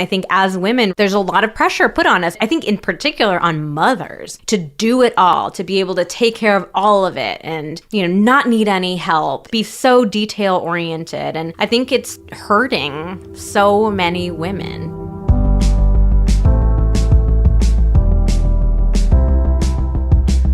I think as women, there's a lot of pressure put on us. I think in particular on mothers to do it all, to be able to take care of all of it and, not need any help, be so detail oriented. And I think it's hurting so many women.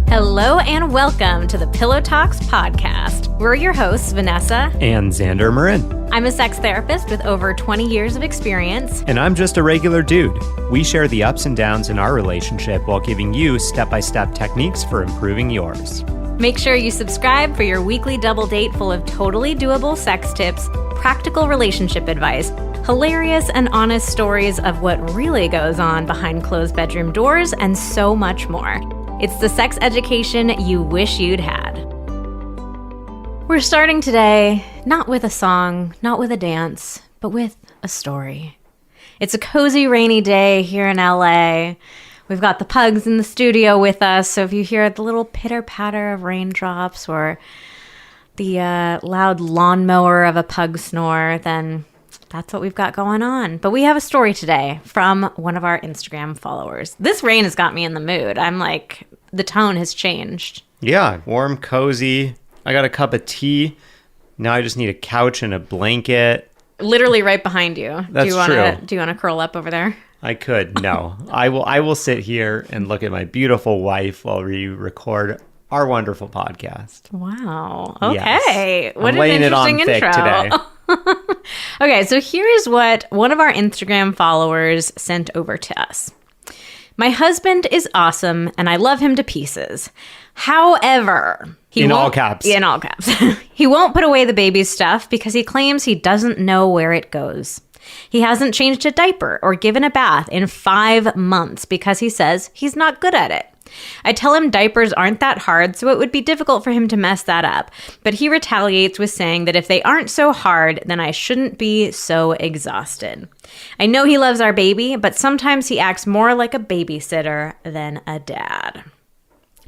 Hello and welcome to the Pillow Talks podcast. We're your hosts, Vanessa and Xander Marin. I'm a sex therapist with over 20 years of experience. And I'm just a regular dude. We share the ups and downs in our relationship while giving you step-by-step techniques for improving yours. Make sure you subscribe for your weekly double date full of totally doable sex tips, practical relationship advice, hilarious and honest stories of what really goes on behind closed bedroom doors, and so much more. It's the sex education you wish you'd had. We're starting today not with a song, not with a dance, but with a story. It's a cozy rainy day here in LA. We've got the pugs in the studio with us, so if you hear the little pitter-patter of raindrops or the loud lawnmower of a pug snore, then that's what we've got going on. But we have a story today from one of our Instagram followers. This rain has got me in the mood. I'm like, the tone has changed. Yeah, warm, cozy. I got a cup of tea. Now I just need a couch and a blanket. Literally right behind you. That's true. Do you want to curl up over there? I could. No. I will sit here and look at my beautiful wife while we record our wonderful podcast. Wow. Okay. Yes. What I'm an laying interesting it on intro. thick today. Okay, so here's what one of our Instagram followers sent over to us. My husband is awesome and I love him to pieces. However, in all caps. He won't put away the baby's stuff because he claims he doesn't know where it goes. He hasn't changed a diaper or given a bath in 5 months because he says he's not good at it. I tell him diapers aren't that hard, so it would be difficult for him to mess that up. But he retaliates with saying that if they aren't so hard, then I shouldn't be so exhausted. I know he loves our baby, but sometimes he acts more like a babysitter than a dad.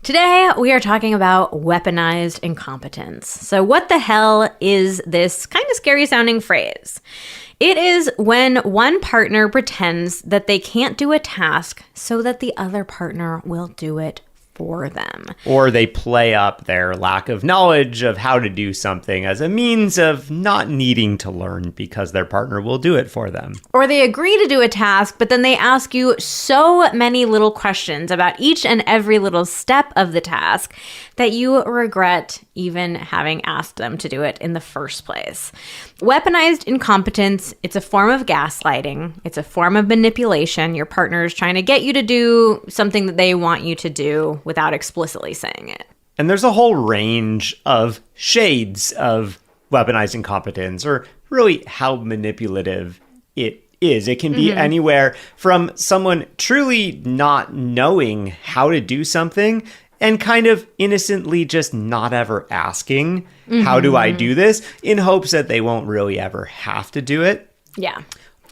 Today, we are talking about weaponized incompetence. So what the hell is this kind of scary sounding phrase? It is when one partner pretends that they can't do a task so that the other partner will do it for them. Or they play up their lack of knowledge of how to do something as a means of not needing to learn because their partner will do it for them. Or they agree to do a task, but then they ask you so many little questions about each and every little step of the task that you regret even having asked them to do it in the first place. Weaponized incompetence, it's a form of gaslighting. It's a form of manipulation. Your partner is trying to get you to do something that they want you to do without explicitly saying it. And there's a whole range of shades of weaponized incompetence, or really how manipulative it is. It can be anywhere from someone truly not knowing how to do something and kind of innocently just not ever asking, how do I do this, in hopes that they won't really ever have to do it. Yeah.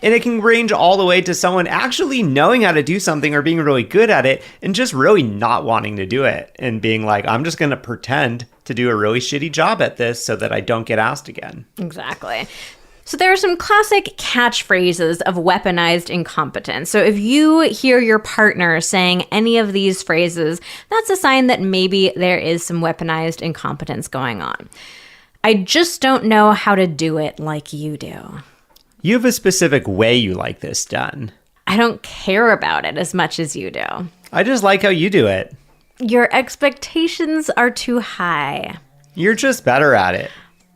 And it can range all the way to someone actually knowing how to do something or being really good at it and just really not wanting to do it and being like, I'm just going to pretend to do a really shitty job at this so that I don't get asked again. Exactly. So there are some classic catchphrases of weaponized incompetence. So if you hear your partner saying any of these phrases, that's a sign that maybe there is some weaponized incompetence going on. I just don't know how to do it like you do. You have a specific way you like this done. I don't care about it as much as you do. I just like how you do it. Your expectations are too high. You're just better at it.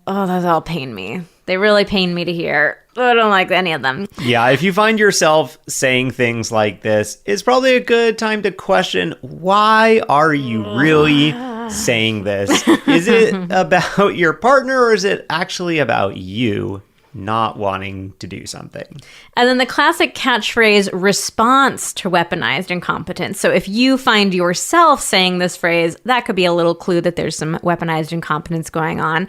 Oh, those all pain me. They really pain me to hear. I don't like any of them. Yeah, if you find yourself saying things like this, it's probably a good time to question, why are you really saying this? Is it about your partner or is it actually about you not wanting to do something? And then the classic catchphrase response to weaponized incompetence. So if you find yourself saying this phrase, that could be a little clue that there's some weaponized incompetence going on.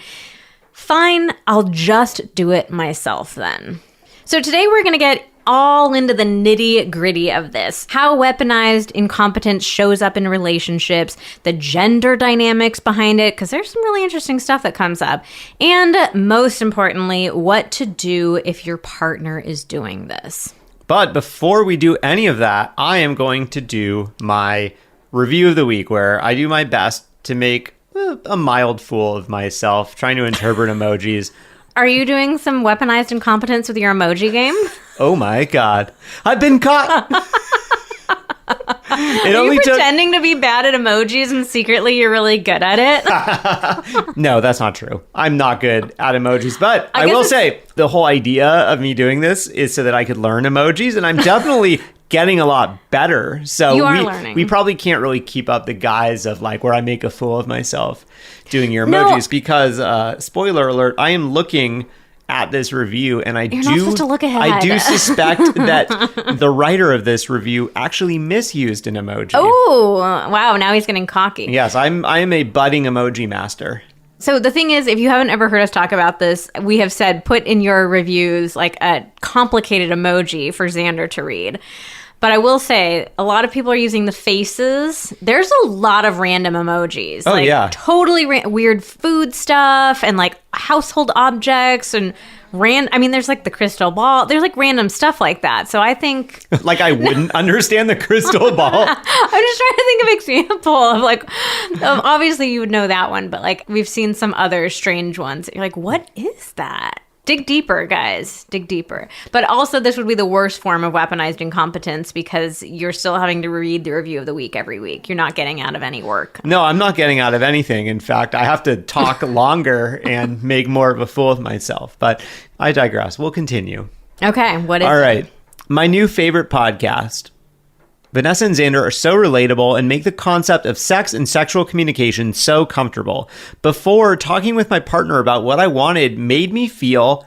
Fine, I'll just do it myself then. So today we're going to get all into the nitty-gritty of this. How weaponized incompetence shows up in relationships, the gender dynamics behind it, because there's some really interesting stuff that comes up. And most importantly, what to do if your partner is doing this. But before we do any of that, I am going to do my review of the week, where I do my best to make a mild fool of myself, trying to interpret emojis. Are you doing some weaponized incompetence with your emoji game? Oh my God. I've been caught. Are you pretending to be bad at emojis and secretly you're really good at it? No, that's not true. I'm not good at emojis, but I will say the whole idea of me doing this is so that I could learn emojis, and I'm definitely getting a lot better. So you are learning. We probably can't really keep up the guise of like where I make a fool of myself doing your emojis because spoiler alert, I am looking at this review, and You're not supposed to look ahead. I do suspect that the writer of this review actually misused an emoji. Oh, wow. Now he's getting cocky. Yes, I am a budding emoji master. So the thing is, if you haven't ever heard us talk about this, we have said put in your reviews like a complicated emoji for Xander to read. But I will say, a lot of people are using the faces. There's a lot of random emojis. Oh, like, yeah. Totally weird food stuff and like household objects and there's like the crystal ball. There's like random stuff like that. So I think... Like I wouldn't understand the crystal ball. I'm just trying to think of example of like... obviously you would know that one, but like we've seen some other strange ones. You're like, what is that? Dig deeper, guys. Dig deeper. But also, this would be the worst form of weaponized incompetence because you're still having to read the review of the week every week. You're not getting out of any work. No, I'm not getting out of anything. In fact, I have to talk longer and make more of a fool of myself. But I digress. We'll continue. Okay. What is All right. My new favorite podcast. Vanessa and Xander are so relatable and make the concept of sex and sexual communication so comfortable. Before, talking with my partner about what I wanted made me feel...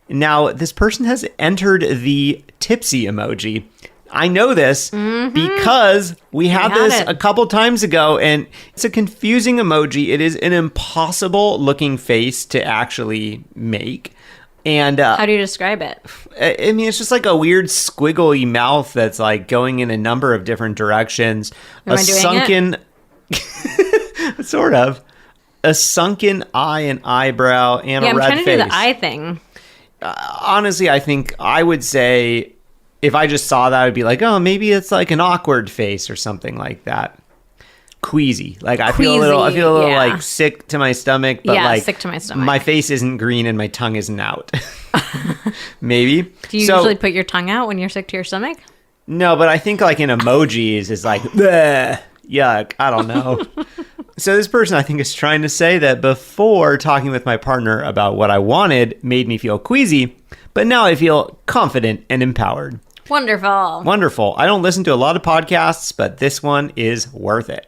Now, this person has entered the tipsy emoji. I know this because we had this a couple times ago, and it's a confusing emoji. It is an impossible looking face to actually make. And how do you describe it? I mean, it's just like a weird squiggly mouth that's like going in a number of different directions. Am I doing sunken, sort of, a sunken eye and eyebrow and a red face. Yeah, I'm trying to do the eye thing. Honestly, I think I would say if I just saw that, I'd be like, oh, maybe it's like an awkward face or something like that. Queasy. Like I feel a little like sick to my stomach, but like sick to my stomach. My face isn't green and my tongue isn't out. Maybe. Do you usually put your tongue out when you're sick to your stomach? No, but I think like in emojis is like, bleh, yuck. I don't know. So this person I think is trying to say that before talking with my partner about what I wanted made me feel queasy, but now I feel confident and empowered. Wonderful. Wonderful. I don't listen to a lot of podcasts, but this one is worth it.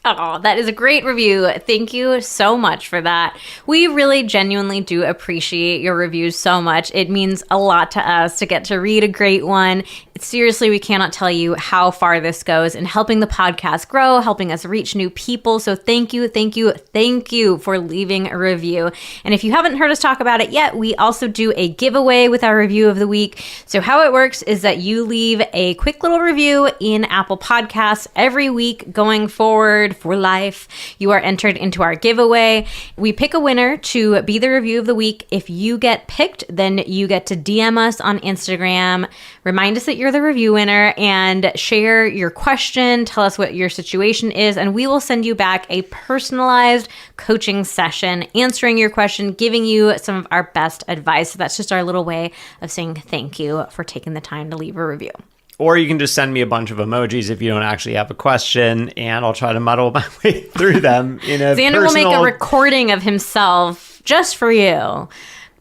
Oh, that is a great review. Thank you so much for that. We really genuinely do appreciate your reviews so much. It means a lot to us to get to read a great one. Seriously, we cannot tell you how far this goes in helping the podcast grow, helping us reach new people. So thank you, thank you, thank you for leaving a review. And if you haven't heard us talk about it yet, we also do a giveaway with our review of the week. So how it works is that you leave a quick little review in Apple Podcasts every week going forward for life. You are entered into our giveaway. We pick a winner to be the review of the week. If you get picked, then you get to DM us on Instagram. Remind us that you're the review winner and share your question. Tell us what your situation is, and we will send you back a personalized coaching session answering your question, giving you some of our best advice. So that's just our little way of saying thank you for taking the time to leave a review. Or you can just send me a bunch of emojis if you don't actually have a question, and I'll try to muddle my way through them in a Xander will make a recording of himself just for you,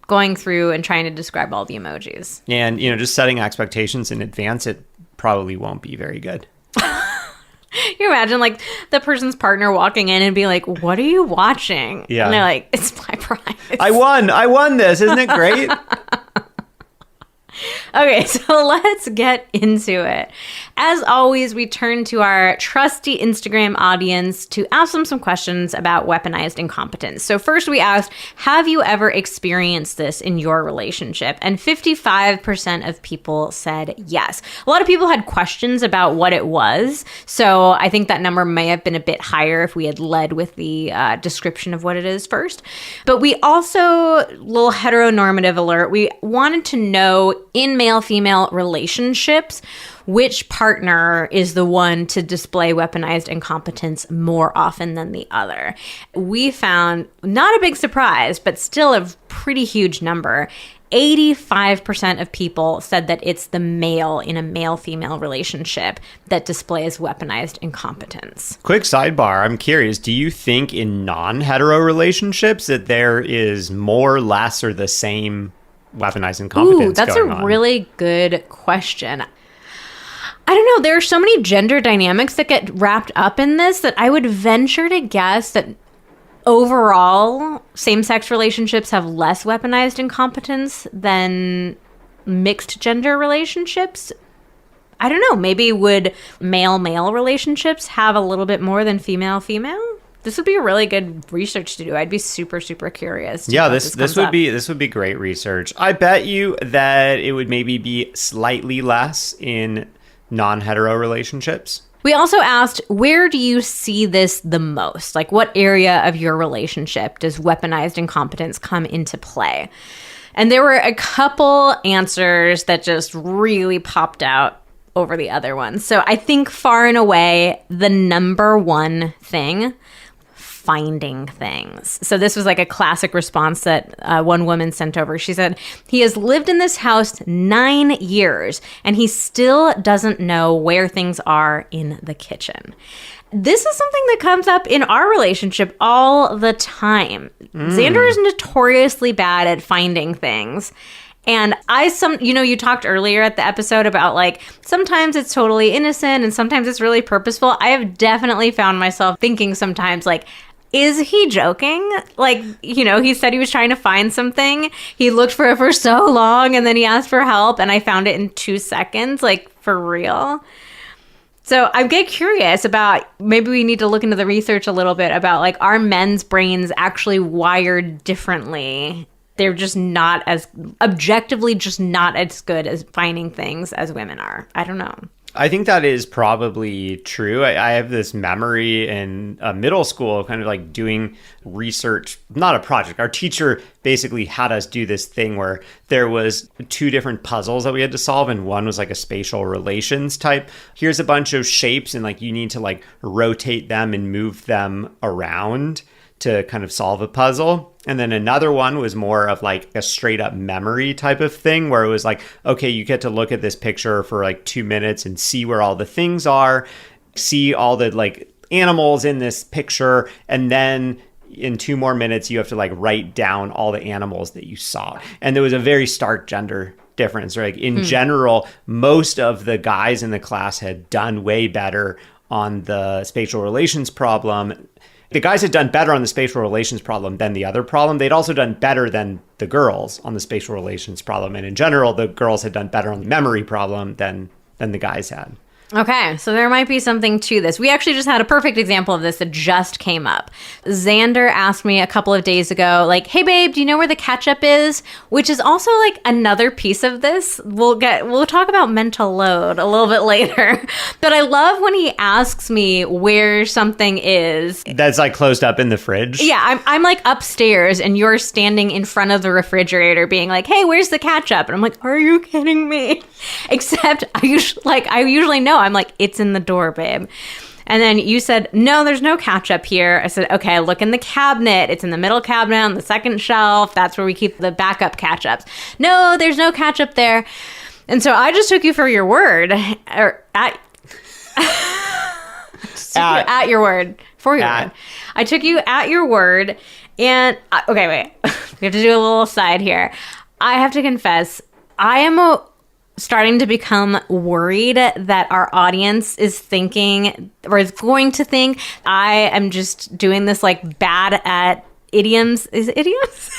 going through and trying to describe all the emojis. And, just setting expectations in advance, it probably won't be very good. You imagine, like, the person's partner walking in and be like, what are you watching? Yeah. And they're like, it's my prize. I won this. Isn't it great? Okay, so let's get into it. As always, we turn to our trusty Instagram audience to ask them some questions about weaponized incompetence. So first we asked, have you ever experienced this in your relationship? And 55% of people said yes. A lot of people had questions about what it was. So I think that number may have been a bit higher if we had led with the description of what it is first. But we also, little heteronormative alert, we wanted to know in male-female relationships, which partner is the one to display weaponized incompetence more often than the other? We found, not a big surprise, but still a pretty huge number, 85% of people said that it's the male in a male-female relationship that displays weaponized incompetence. Quick sidebar, I'm curious, do you think in non-hetero relationships that there is more, less, or the same weaponized incompetence? Ooh, that's a really good question. I don't know. There are so many gender dynamics that get wrapped up in this that I would venture to guess that overall, same-sex relationships have less weaponized incompetence than mixed gender relationships. I don't know. Maybe would male-male relationships have a little bit more than female-female? This would be a really good research to do. I'd be super, super curious. Yeah, this would be great research. I bet you that it would maybe be slightly less in non-hetero relationships. We also asked, where do you see this the most? Like, what area of your relationship does weaponized incompetence come into play? And there were a couple answers that just really popped out over the other ones. So I think far and away, the number one thing, finding things. So this was like a classic response that one woman sent over. She said, he has lived in this house 9 years and he still doesn't know where things are in the kitchen. This is something that comes up in our relationship all the time. Xander is notoriously bad at finding things. And you talked earlier at the episode about like, sometimes it's totally innocent and sometimes it's really purposeful. I have definitely found myself thinking sometimes like, is he joking? Like, he said he was trying to find something. He looked for it for so long and then he asked for help and I found it in 2 seconds, like for real. So I get curious about, maybe we need to look into the research a little bit about like, are men's brains actually wired differently? They're just not as, objectively just not as good as finding things as women are. I don't know. I think that is probably true. I have this memory in middle school, kind of like doing research, not a project. Our teacher basically had us do this thing where there was 2 different puzzles that we had to solve. And one was like a spatial relations type. Here's a bunch of shapes and like you need to like rotate them and move them around to kind of solve a puzzle. And then another one was more of like a straight up memory type of thing where it was like, okay, you get to look at this picture for like 2 minutes and see where all the things are, see all the like animals in this picture. And then in 2 more minutes, you have to like write down all the animals that you saw. And there was a very stark gender difference, right? In general, most of the guys in the class had done way better on the spatial relations problem. The guys had done better on the spatial relations problem than the other problem. They'd also done better than the girls on the spatial relations problem. And in general, the girls had done better on the memory problem than the guys had. Okay, so there might be something to this. We actually just had a perfect example of this that just came up. Xander asked me a couple of days ago, like, hey babe, do you know where the ketchup is? Which is also like another piece of this. We'll talk about mental load a little bit later. But I love when he asks me where something is. That's like closed up in the fridge? Yeah, I'm like upstairs and you're standing in front of the refrigerator being like, hey, where's the ketchup? And I'm like, are you kidding me? Except I usually know. I'm like, it's in the door, babe. And then you said, no, there's no ketchup here. I said, okay, look in the cabinet. It's in the middle cabinet on the second shelf. That's where we keep the backup ketchups. No, there's no ketchup there. And so I just took you for your word. Or at your word. For your word. I took you at your word. And, okay, wait. We have to do a little side here. I have to confess, I am starting to become worried that our audience is thinking or is going to think I am just doing this like bad at idioms. Is it idioms?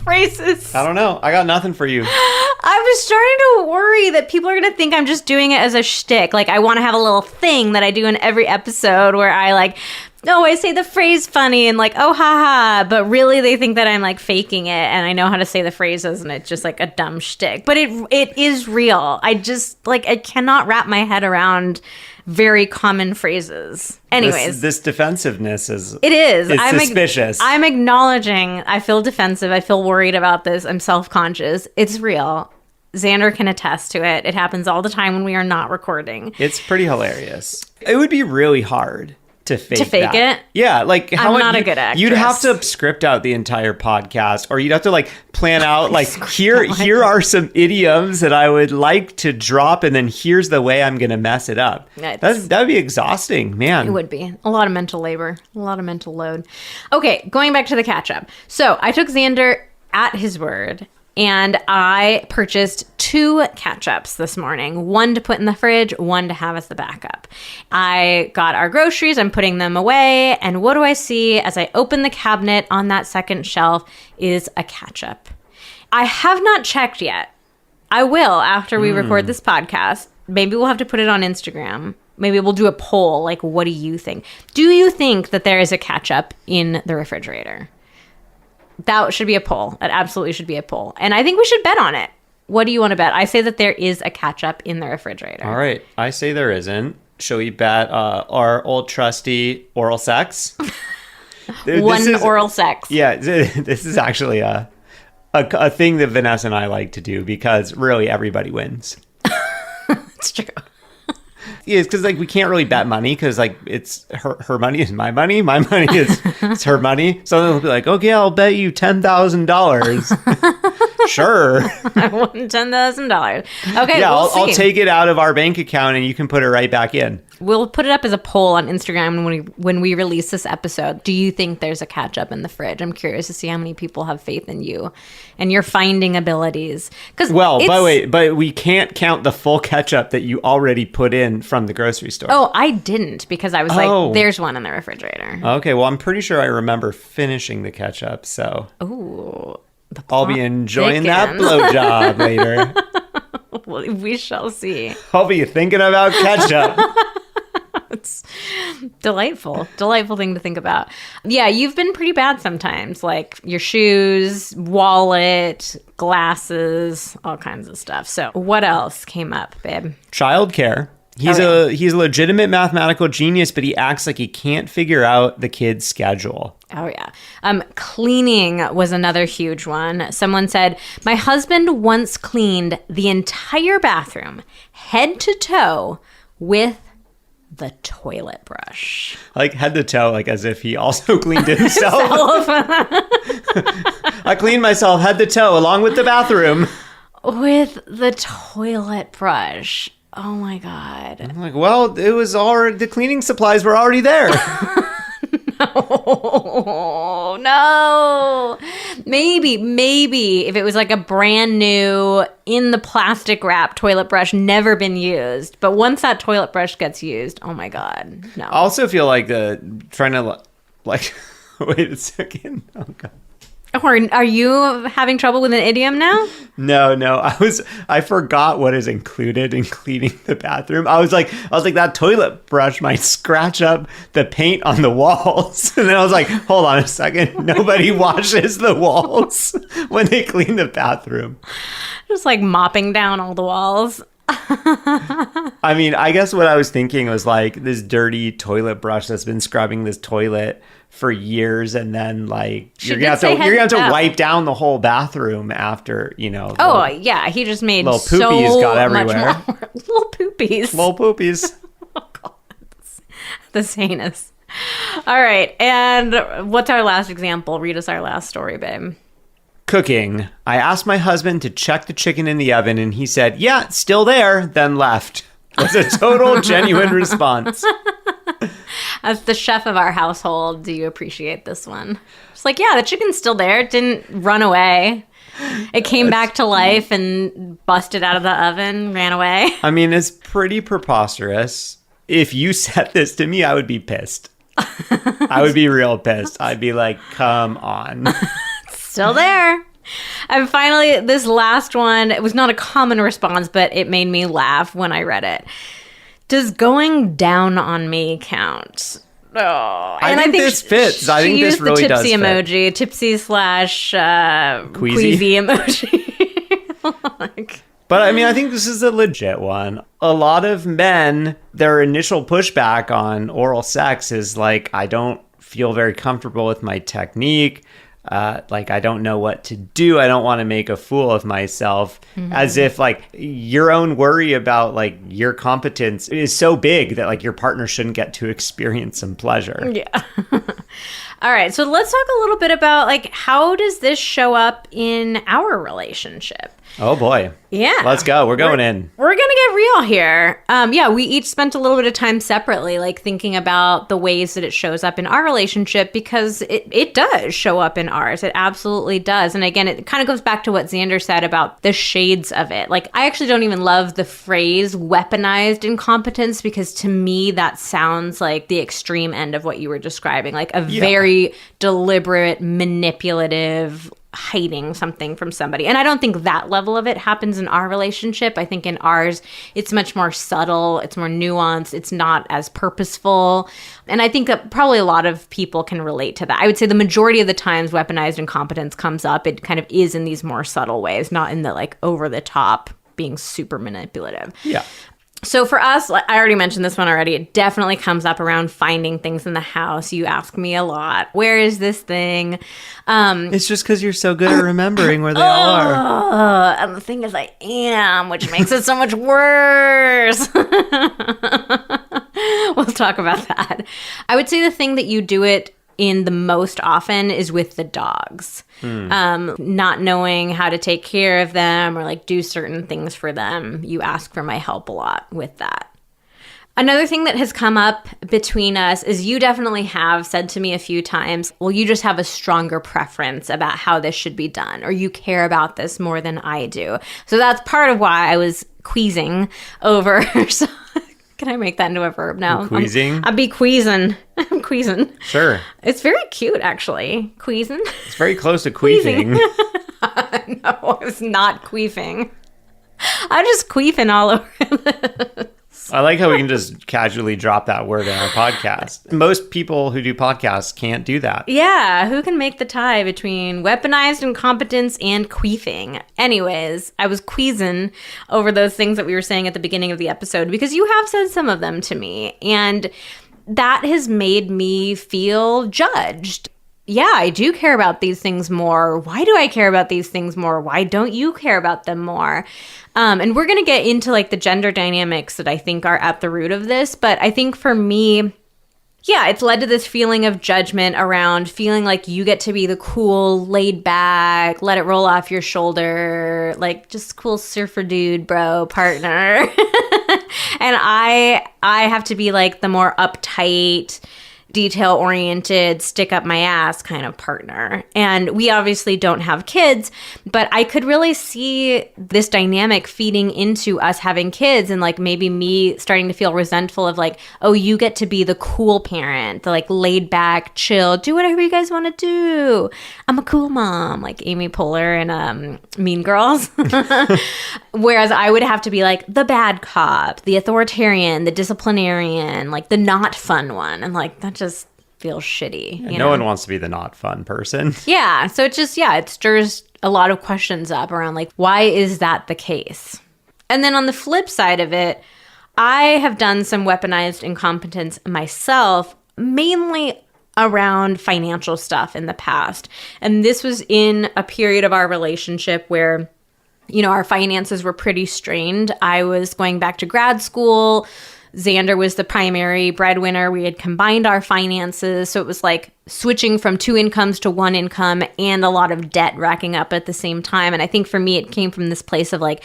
Phrases. I don't know. I got nothing for you. I was starting to worry that people are going to think I'm just doing it as a shtick. Like I want to have a little thing that I do in every episode where I like, oh, I say the phrase funny and like, oh, haha. But really they think that I'm like faking it and I know how to say the phrases and it's just like a dumb shtick. But it is real. I just like, I cannot wrap my head around very common phrases. Anyways. This defensiveness is... It is. It's suspicious. I'm acknowledging I feel defensive. I feel worried about this. I'm self-conscious. It's real. Xander can attest to it. It happens all the time when we are not recording. It's pretty hilarious. It would be really hard to fake it? Yeah, like I'm not a good actress. You'd have to script out the entire podcast, or you'd have to like plan out like here are some idioms that I would like to drop, and then here's the way I'm gonna mess it up. That'd be exhausting, man. It would be a lot of mental labor, a lot of mental load. Okay, going back to the catch-up. So I took Xander at his word, and I purchased 2 ketchups this morning, one to put in the fridge, one to have as the backup. I got our groceries, I'm putting them away, and what do I see as I open the cabinet on that second shelf is a ketchup. I have not checked yet. I will after we record this podcast. Maybe we'll have to put it on Instagram. Maybe we'll do a poll, like, what do you think? Do you think that there is a ketchup in the refrigerator? That should be a poll. That absolutely should be a poll. And I think we should bet on it. What do you want to bet? I say that there is a ketchup in the refrigerator. All right. I say there isn't. Shall we bet our old trusty oral sex? Oral sex. Yeah. This is actually a thing that Vanessa and I like to do because really everybody wins. It's true. Yeah, it's because like we can't really bet money because like it's her money is my money is her money. So they'll be like, okay, I'll bet you $10,000. Sure, I won $10,000. Okay, yeah, we'll I'll take it out of our bank account and you can put it right back in. We'll put it up as a poll on Instagram when we release this episode. Do you think there's a ketchup in the fridge? I'm curious to see how many people have faith in you and your finding abilities. But we can't count the full ketchup that you already put in from the grocery store. Oh, I didn't because I was like, there's one in the refrigerator. Okay, well, I'm pretty sure I remember finishing the ketchup, so ooh, I'll be enjoying that blowjob later. Well, we shall see. I'll be thinking about ketchup. It's delightful thing to think about. Yeah, you've been pretty bad sometimes, like your shoes, wallet, glasses, all kinds of stuff. So what else came up, babe? Childcare. He's a legitimate mathematical genius, but he acts like he can't figure out the kid's schedule. Oh, yeah. Cleaning was another huge one. Someone said, my husband once cleaned the entire bathroom, head to toe, with the toilet brush. Like head to toe, like as if he also cleaned himself. I cleaned myself head to toe along with the bathroom. With the toilet brush. Oh my God. I'm like, well, it was already, the cleaning supplies were already there. No. Maybe if it was like a brand new in the plastic wrap toilet brush, never been used. But once that toilet brush gets used, oh my God, no. I also feel like trying to like, wait a second. Oh God. Or are you having trouble with an idiom now? No. I forgot what is included in cleaning the bathroom. I was like, that toilet brush might scratch up the paint on the walls. And then I was like, hold on a second. Nobody washes the walls when they clean the bathroom. Just like mopping down all the walls. I mean, I guess what I was thinking was like this dirty toilet brush that's been scrubbing this toilet for years, and then like you're gonna have to wipe down the whole bathroom after, you know. Yeah, he just made little poopies got everywhere. Little poopies. Oh God, that's heinous. All right, and what's our last example? Read us our last story, babe. Cooking. I asked my husband to check the chicken in the oven, and he said, "Yeah, it's still there," then left. Was a total genuine response. As the chef of our household, do you appreciate this one? It's like, yeah, the chicken's still there. It didn't run away. It came back to life and busted out of the oven, ran away. I mean, it's pretty preposterous. If you said this to me, I would be pissed. I would be real pissed. I'd be like, come on. It's still there. And finally, this last one, it was not a common response, but it made me laugh when I read it. Does going down on me count? Oh, and I think this fits. I think this really does fit. Emoji, tipsy / queasy emoji. But I mean, I think this is a legit one. A lot of men, their initial pushback on oral sex is like, I don't feel very comfortable with my technique. Like, I don't know what to do. I don't want to make a fool of myself. As if like your own worry about like your competence is so big that like your partner shouldn't get to experience some pleasure. Yeah. All right. So let's talk a little bit about like, how does this show up in our relationship? Oh boy. Yeah. Let's go. We're going in. We're going to get real here. Yeah, we each spent a little bit of time separately, like thinking about the ways that it shows up in our relationship, because it does show up in ours. It absolutely does. And again, it kind of goes back to what Xander said about the shades of it. Like, I actually don't even love the phrase weaponized incompetence, because to me, that sounds like the extreme end of what you were describing, like a very deliberate, manipulative, hiding something from somebody. And I don't think that level of it happens in our relationship. I think in ours, it's much more subtle. It's more nuanced. It's not as purposeful. And I think that probably a lot of people can relate to that. I would say the majority of the times weaponized incompetence comes up, it kind of is in these more subtle ways, not in the like over the top being super manipulative. Yeah. So for us, I already mentioned this one already. It definitely comes up around finding things in the house. You ask me a lot, where is this thing? It's just because you're so good at remembering where they all are. And the thing is, I am, which makes it so much worse. We'll talk about that. I would say the thing that you do it in the most often is with the dogs. Not knowing how to take care of them or like do certain things for them. You ask for my help a lot with that. Another thing that has come up between us is you definitely have said to me a few times, well, you just have a stronger preference about how this should be done, or you care about this more than I do. So that's part of why I was queasing over. So can I make that into a verb now? Queasing? I'll be queasing. I'm queasing. Sure. It's very cute, actually. Queasing. It's very close to queefing. No, it's not queefing. I'm just queefing all over this. I like how we can just casually drop that word in our podcast. Most people who do podcasts can't do that. Yeah, who can make the tie between weaponized incompetence and queefing? Anyways, I was queasing over those things that we were saying at the beginning of the episode, because you have said some of them to me, and that has made me feel judged. Yeah, I do care about these things more. Why do I care about these things more? Why don't you care about them more? And we're going to get into like the gender dynamics that I think are at the root of this. But I think for me, yeah, it's led to this feeling of judgment around feeling like you get to be the cool, laid back, let it roll off your shoulder, like just cool surfer dude, bro, partner. And I have to be like the more uptight, detail-oriented, stick-up-my-ass kind of partner. And we obviously don't have kids, but I could really see this dynamic feeding into us having kids, and like maybe me starting to feel resentful of like, oh, you get to be the cool parent, the like laid-back, chill, do whatever you guys want to do. I'm a cool mom, like Amy Poehler in Mean Girls. Whereas I would have to be like the bad cop, the authoritarian, the disciplinarian, like the not fun one. And like, that just feels shitty. Yeah, no one wants to be the not fun person. Yeah. So it just, it stirs a lot of questions up around like, why is that the case? And then on the flip side of it, I have done some weaponized incompetence myself, mainly around financial stuff in the past. And this was in a period of our relationship where, you know, our finances were pretty strained. I was going back to grad school. Xander was the primary breadwinner. We had combined our finances. So it was like switching from two incomes to one income and a lot of debt racking up at the same time. And I think for me, it came from this place of like,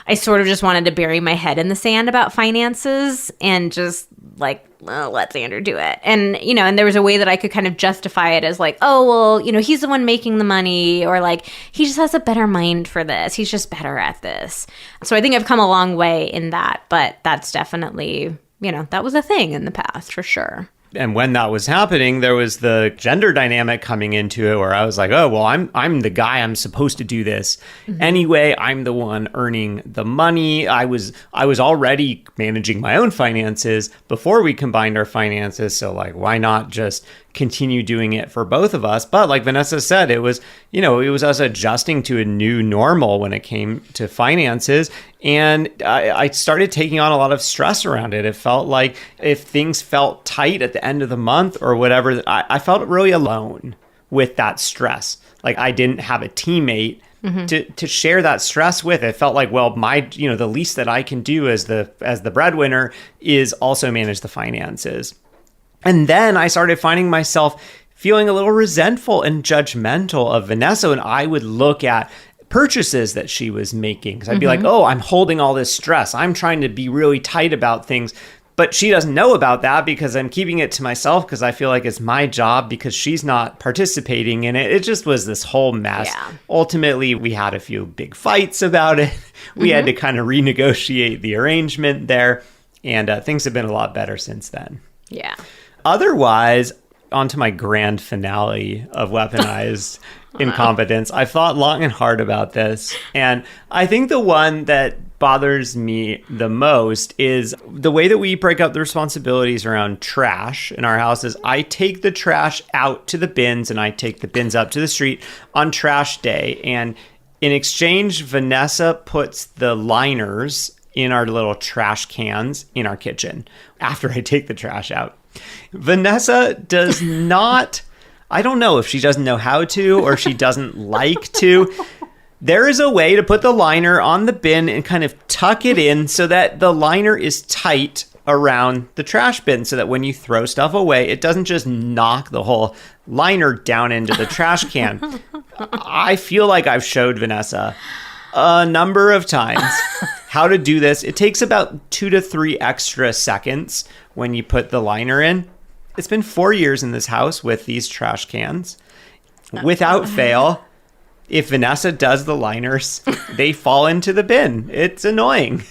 I sort of just wanted to bury my head in the sand about finances and just like, let Xander do it. And, you know, and there was a way that I could kind of justify it as like, oh, well, you know, he's the one making the money, or like, he just has a better mind for this. He's just better at this. So I think I've come a long way in that, but that's definitely, you know, that was a thing in the past for sure. And when that was happening, there was the gender dynamic coming into it where I was like, oh, well, I'm the guy. I'm supposed to do this. Anyway, I'm the one earning the money. I was already managing my own finances before we combined our finances. So like, why not just continue doing it for both of us. But like Vanessa said, it was us adjusting to a new normal when it came to finances. And I started taking on a lot of stress around it. It felt like if things felt tight at the end of the month or whatever, I felt really alone with that stress. Like I didn't have a teammate to share that stress with. It felt like, well, the least that I can do as the breadwinner is also manage the finances. And then I started finding myself feeling a little resentful and judgmental of Vanessa. And I would look at purchases that she was making. Because I'd be like, oh, I'm holding all this stress. I'm trying to be really tight about things. But she doesn't know about that because I'm keeping it to myself because I feel like it's my job because she's not participating in it. It just was this whole mess. Yeah. Ultimately, we had a few big fights about it. We had to kind of renegotiate the arrangement there. And things have been a lot better since then. Yeah. Otherwise, on to my grand finale of Weaponized Incompetence. I thought long and hard about this. And I think the one that bothers me the most is the way that we break up the responsibilities around trash in our house. Is I take the trash out to the bins and I take the bins up to the street on trash day. And in exchange, Vanessa puts the liners in our little trash cans in our kitchen after I take the trash out. Vanessa does not, I don't know if she doesn't know how to or she doesn't like to. There is a way to put the liner on the bin and kind of tuck it in so that the liner is tight around the trash bin so that when you throw stuff away, it doesn't just knock the whole liner down into the trash can. I feel like I've showed Vanessa a number of times how to do this. It takes about 2 to 3 extra seconds when you put the liner in. It's been 4 years in this house with these trash cans. Without fail, if Vanessa does the liners, they fall into the bin. It's annoying.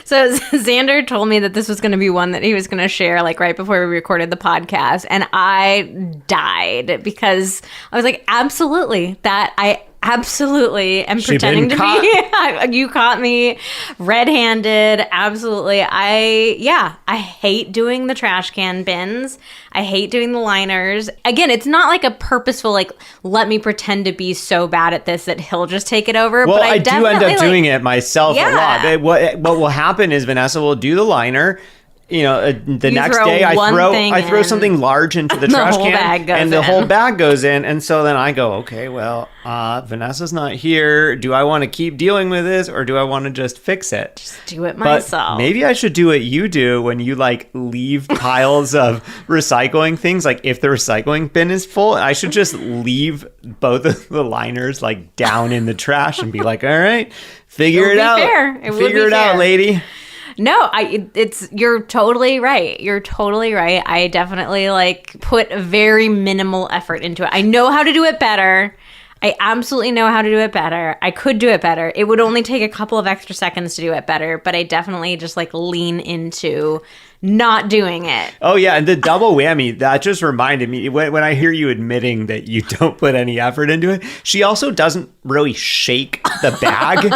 So Xander told me that this was going to be one that he was going to share like right before we recorded the podcast. And I died because I was like, absolutely, that I absolutely am pretending to be. You caught me red-handed. Absolutely. I hate doing the trash can bins. I hate doing the liners. Again, it's not like a purposeful, like, let me pretend to be so bad at this that he'll just take it over. Well, but I do end up doing it myself a lot. What will happen is Vanessa will do the liner. The next day I throw something large into the trash can and the whole bag goes in. And so then I go, okay, well, Vanessa's not here. Do I want to keep dealing with this or do I want to just fix it? Just do it myself. But maybe I should do what you do when you like leave piles of recycling things. Like if the recycling bin is full, I should just leave both of the liners like down in the trash and be like, all right, figure it out. Figure it out, lady. No, you're totally right. You're totally right. I definitely like put very minimal effort into it. I know how to do it better. I absolutely know how to do it better. I could do it better. It would only take a couple of extra seconds to do it better, but I definitely just like lean into not doing it. Oh, yeah. And the double whammy, that just reminded me when I hear you admitting that you don't put any effort into it, she also doesn't really shake the bag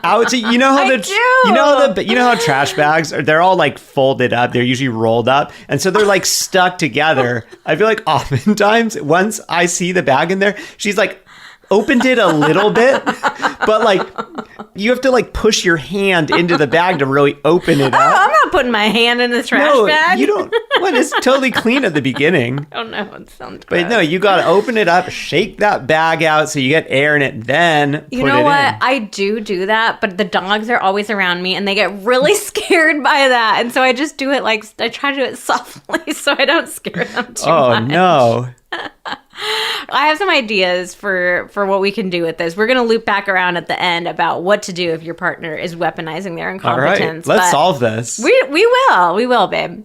out. You know how trash bags are, they're all like folded up. They're usually rolled up. And so they're like stuck together. I feel like oftentimes once I see the bag in there, she's like, opened it a little bit, but like you have to like push your hand into the bag to really open it up. I'm not putting my hand in the trash bag. You don't. Well, it's totally clean at the beginning. Oh no, it sounds gross. But no, you got to open it up, shake that bag out so you get air in it, then put it in. You know what? I do that, but the dogs are always around me and they get really scared by that. And so I just do it like, I try to do it softly so I don't scare them too much. Oh no. I have some ideas for what we can do with this. We're going to loop back around at the end about what to do if your partner is weaponizing their incompetence. All right, let's solve this. We will, babe.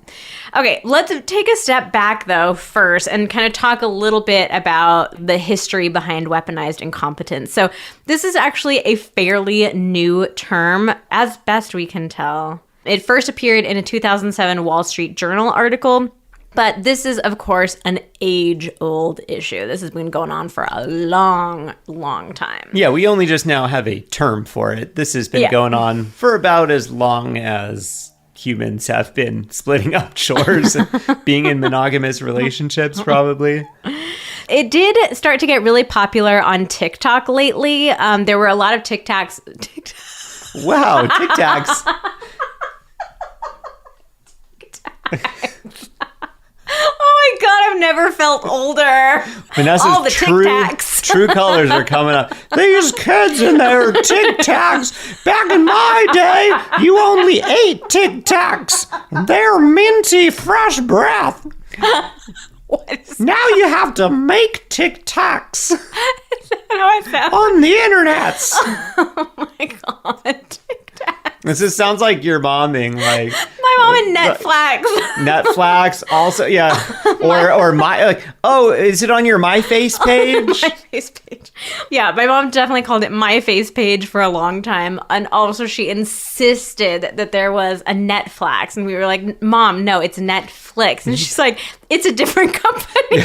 Okay, let's take a step back, though, first, and kind of talk a little bit about the history behind weaponized incompetence. So this is actually a fairly new term, as best we can tell. It first appeared in a 2007 Wall Street Journal article. But this is, of course, an age-old issue. This has been going on for a long, long time. Yeah, we only just now have a term for it. This has been going on for about as long as humans have been splitting up chores and being in monogamous relationships, probably. It did start to get really popular on TikTok lately. There were a lot of TikTaks. Wow, TikTaks. Oh my God, I've never felt older. Vanessa's all the TikTaks. True colors are coming up. These kids and their TikTaks. Back in my day, you only ate TikTaks. They're minty, fresh breath. Now you have to make TikToks on the internet. Oh my God, TikToks. This sounds like your mom being like my mom and Netflix. Netflix also, yeah, or my like, oh, is it on your My Face page? My Face page. Yeah, my mom definitely called it My Face page for a long time, and also she insisted that there was a Netflix, and we were like, Mom, no, it's Netflix, and she's like, it's a different company.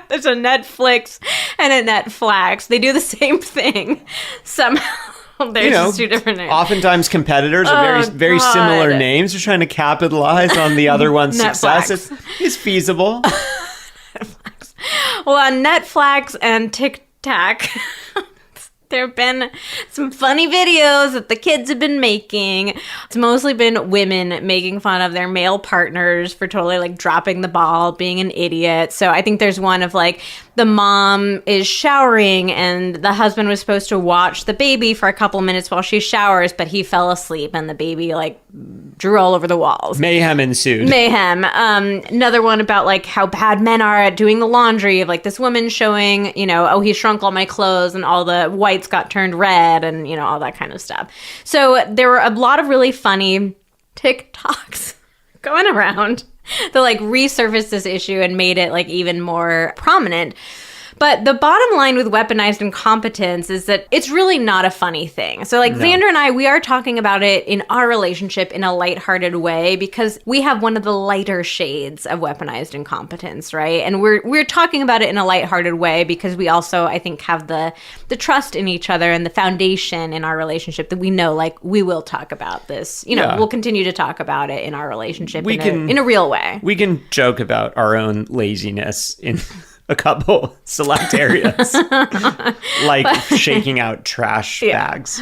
There's a Netflix and a Netflix. They do the same thing. Somehow there's just two different names. Oftentimes competitors are very similar names. They're trying to capitalize on the other one's success. It's feasible. Well, on Netflix and TikTok, there have been some funny videos that the kids have been making. It's mostly been women making fun of their male partners for totally like dropping the ball, being an idiot. So I think there's one of like the mom is showering and the husband was supposed to watch the baby for a couple minutes while she showers, but he fell asleep and the baby like drew all over the walls. Mayhem ensued. Mayhem. Another one about like how bad men are at doing the laundry, of like this woman showing, oh, he shrunk all my clothes and all the whites got turned red and, all that kind of stuff. So there were a lot of really funny TikToks going around that like resurfaced this issue and made it like even more prominent. But the bottom line with weaponized incompetence is that it's really not a funny thing. So like Xander and I, we are talking about it in our relationship in a lighthearted way because we have one of the lighter shades of weaponized incompetence, right? And we're talking about it in a lighthearted way because we also, I think, have the trust in each other and the foundation in our relationship that we know, like, we will talk about this. We'll continue to talk about it in our relationship in a real way. We can joke about our own laziness in a couple select areas, like shaking out trash bags.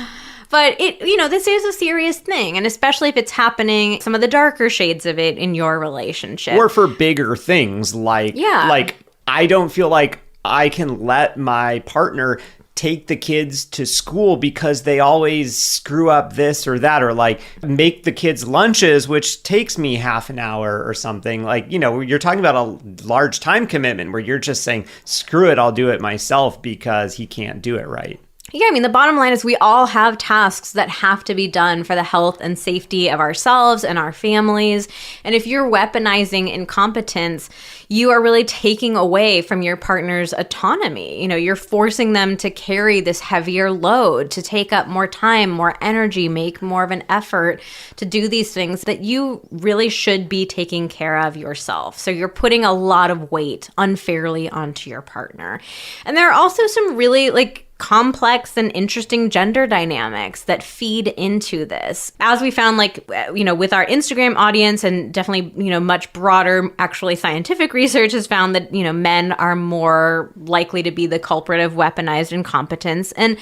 But this is a serious thing, and especially if it's happening, some of the darker shades of it in your relationship. Or for bigger things, like I don't feel like I can let my partner take the kids to school because they always screw up this or that, or like make the kids lunches, which takes me half an hour or something. Like, you're talking about a large time commitment where you're just saying, screw it, I'll do it myself because he can't do it right. Yeah, I mean, the bottom line is we all have tasks that have to be done for the health and safety of ourselves and our families. And if you're weaponizing incompetence, you are really taking away from your partner's autonomy. You're forcing them to carry this heavier load, to take up more time, more energy, make more of an effort to do these things that you really should be taking care of yourself. So you're putting a lot of weight unfairly onto your partner. And there are also some really complex and interesting gender dynamics that feed into this. As we found, with our Instagram audience and definitely, much broader, actually scientific research has found that, men are more likely to be the culprit of weaponized incompetence. And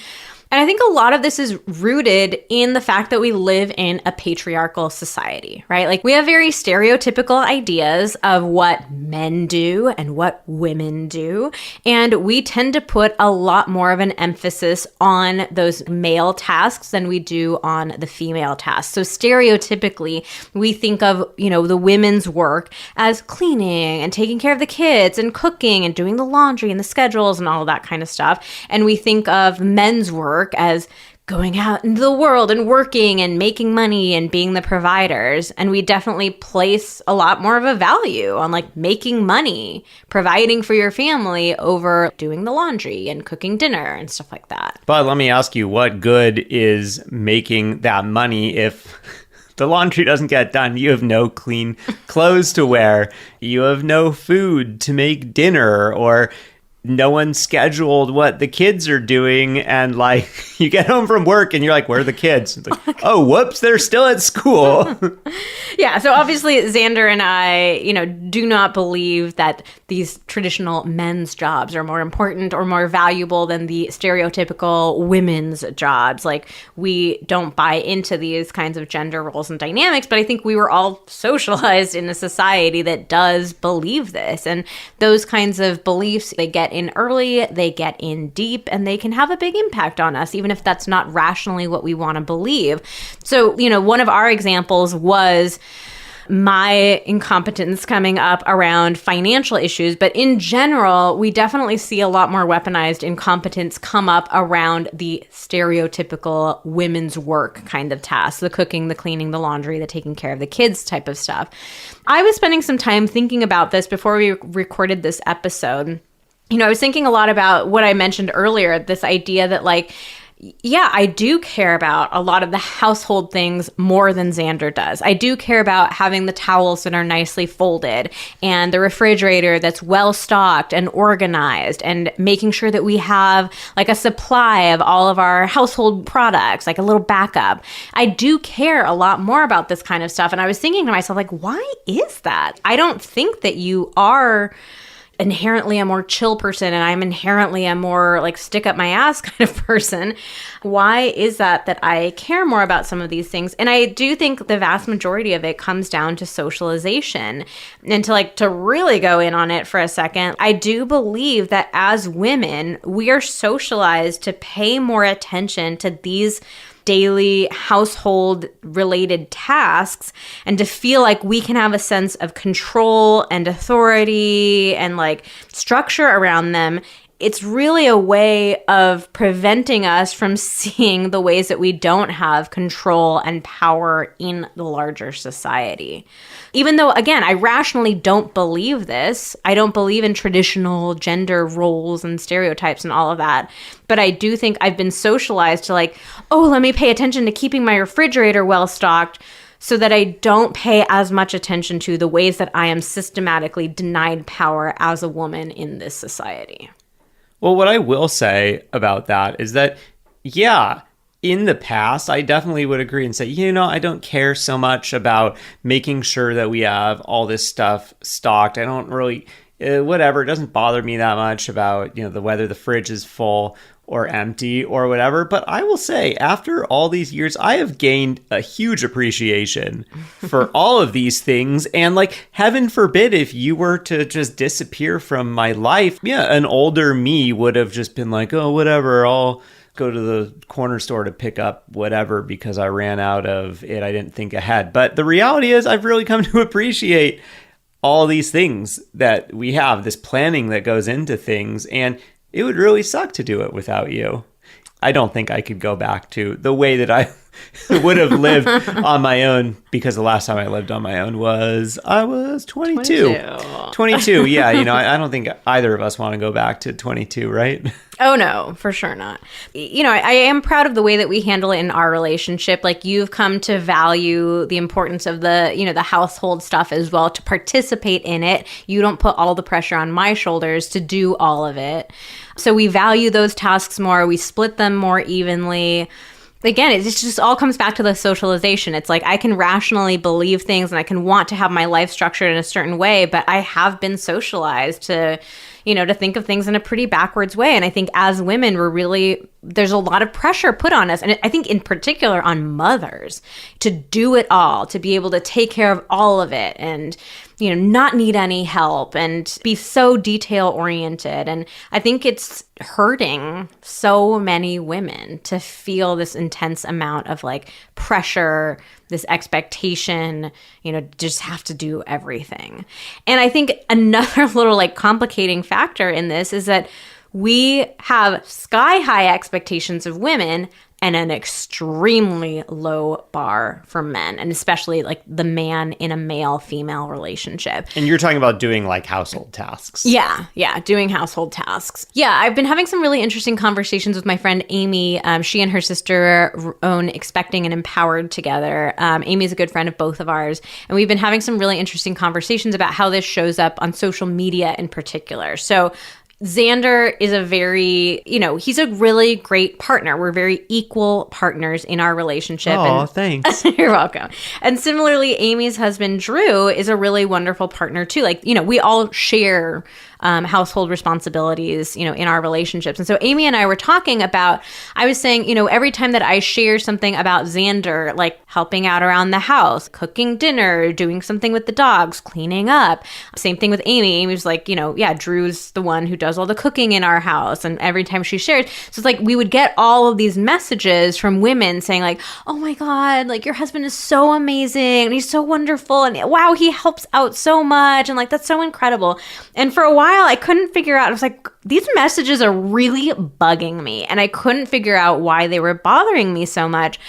I think a lot of this is rooted in the fact that we live in a patriarchal society, right? Like, we have very stereotypical ideas of what men do and what women do. And we tend to put a lot more of an emphasis on those male tasks than we do on the female tasks. So stereotypically, we think of, the women's work as cleaning and taking care of the kids and cooking and doing the laundry and the schedules and all of that kind of stuff. And we think of men's work as going out into the world and working and making money and being the providers. And we definitely place a lot more of a value on making money, providing for your family over doing the laundry and cooking dinner and stuff like that. But let me ask you, what good is making that money if the laundry doesn't get done? You have no clean clothes to wear. You have no food to make dinner, or no one scheduled what the kids are doing, and like you get home from work and you're like, where are the kids? It's like, oh, whoops, they're still at school. Yeah, so obviously Xander and I, do not believe that these traditional men's jobs are more important or more valuable than the stereotypical women's jobs. Like, we don't buy into these kinds of gender roles and dynamics, but I think we were all socialized in a society that does believe this. And those kinds of beliefs, they get in early, they get in deep, and they can have a big impact on us, even if that's not rationally what we want to believe. So, one of our examples was my incompetence coming up around financial issues. But in general, we definitely see a lot more weaponized incompetence come up around the stereotypical women's work kind of tasks, the cooking, the cleaning, the laundry, the taking care of the kids type of stuff. I was spending some time thinking about this before we recorded this episode. I was thinking a lot about what I mentioned earlier, this idea that yeah, I do care about a lot of the household things more than Xander does. I do care about having the towels that are nicely folded and the refrigerator that's well stocked and organized, and making sure that we have like a supply of all of our household products, like a little backup. I do care a lot more about this kind of stuff. And I was thinking to myself, like, why is that? I don't think that you are inherently a more chill person and I'm inherently a more like stick up my ass kind of person. Why is that I care more about some of these things? And I do think the vast majority of it comes down to socialization. And to really go in on it for a second, I do believe that as women, we are socialized to pay more attention to these daily household related tasks and to feel like we can have a sense of control and authority and like structure around them. It's really a way of preventing us from seeing the ways that we don't have control and power in the larger society. Even though, again, I rationally don't believe this. I don't believe in traditional gender roles and stereotypes and all of that. But I do think I've been socialized to let me pay attention to keeping my refrigerator well stocked so that I don't pay as much attention to the ways that I am systematically denied power as a woman in this society. Well, what I will say about that is that, yeah, in the past, I definitely would agree and say, I don't care so much about making sure that we have all this stuff stocked. I don't really, whatever, it doesn't bother me that much about, whether the fridge is full or empty or whatever. But I will say, after all these years, I have gained a huge appreciation for all of these things. And heaven forbid, if you were to just disappear from my life, an older me would have just been like, oh, whatever, I'll go to the corner store to pick up whatever because I ran out of it. I didn't think ahead. But the reality is I've really come to appreciate all these things that we have, this planning that goes into things. And it would really suck to do it without you. I don't think I could go back to the way that I would have lived on my own, because the last time I lived on my own I was 22. 22, yeah. I don't think either of us want to go back to 22, right? Oh, no, for sure not. I am proud of the way that we handle it in our relationship. You've come to value the importance of the household stuff as well, to participate in it. You don't put all the pressure on my shoulders to do all of it. So we value those tasks more. We split them more evenly. Again, it just all comes back to the socialization. It's I can rationally believe things and I can want to have my life structured in a certain way, but I have been socialized to think of things in a pretty backwards way. And I think as women, there's a lot of pressure put on us. And I think in particular on mothers to do it all, to be able to take care of all of it and, not need any help and be so detail oriented. And I think it's hurting so many women to feel this intense amount of pressure, this expectation, just have to do everything. And I think another little complicating factor in this is that we have sky high expectations of women and an extremely low bar for men, and especially the man in a male-female relationship. And you're talking about doing household tasks. Yeah, doing household tasks. Yeah, I've been having some really interesting conversations with my friend Amy. She and her sister own Expecting and Empowered together. Amy's a good friend of both of ours, and we've been having some really interesting conversations about how this shows up on social media in particular. So Xander is a very, he's a really great partner. We're very equal partners in our relationship. Oh, thanks. You're welcome. And similarly, Amy's husband, Drew, is a really wonderful partner too. Like, we all share household responsibilities, in our relationships. And so Amy and I were talking about, I was saying, every time that I share something about Xander, like helping out around the house, cooking dinner, doing something with the dogs, cleaning up. Same thing with Amy. Amy was like, Drew's the one who does all the cooking in our house. And every time she shares, so it's like we would get all of these messages from women saying like, oh my God, like your husband is so amazing and he's so wonderful. And wow, he helps out so much. And like, that's so incredible. And for a while, I couldn't figure out, I was like, these messages are really bugging me. And I couldn't figure out why they were bothering me so much.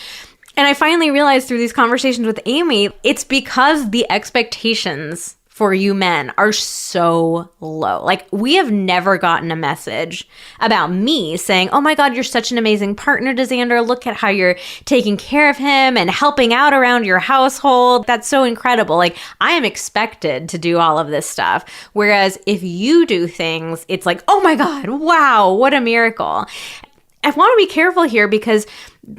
And I finally realized through these conversations with Amy, it's because the expectations for you men are so low. Like, we have never gotten a message about me saying, oh my God, you're such an amazing partner to Xander. Look at how you're taking care of him and helping out around your household. That's so incredible. Like, I am expected to do all of this stuff. Whereas if you do things, it's like, oh my God, wow, what a miracle. I want to be careful here because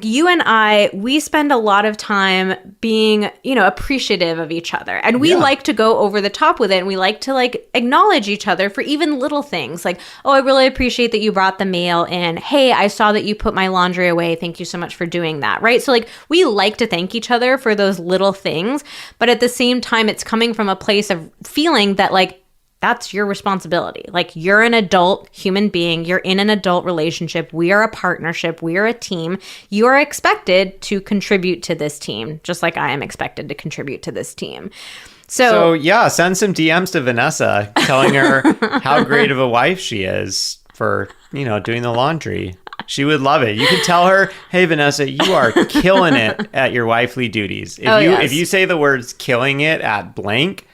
you and I, we spend a lot of time being, appreciative of each other. And we like to go over the top with it. And we like to like acknowledge each other for even little things like, oh, I really appreciate that you brought the mail in. Hey, I saw that you put my laundry away. Thank you so much for doing that. Right. So like we like to thank each other for those little things. But at the same time, it's coming from a place of feeling that like, that's your responsibility. Like, you're an adult human being. You're in an adult relationship. We are a partnership. We are a team. You are expected to contribute to this team, just like I am expected to contribute to this team. So yeah, send some DMs to Vanessa telling her how great of a wife she is for, doing the laundry. She would love it. You can tell her, hey, Vanessa, you are killing it at your wifely duties. If you say the words killing it at blank,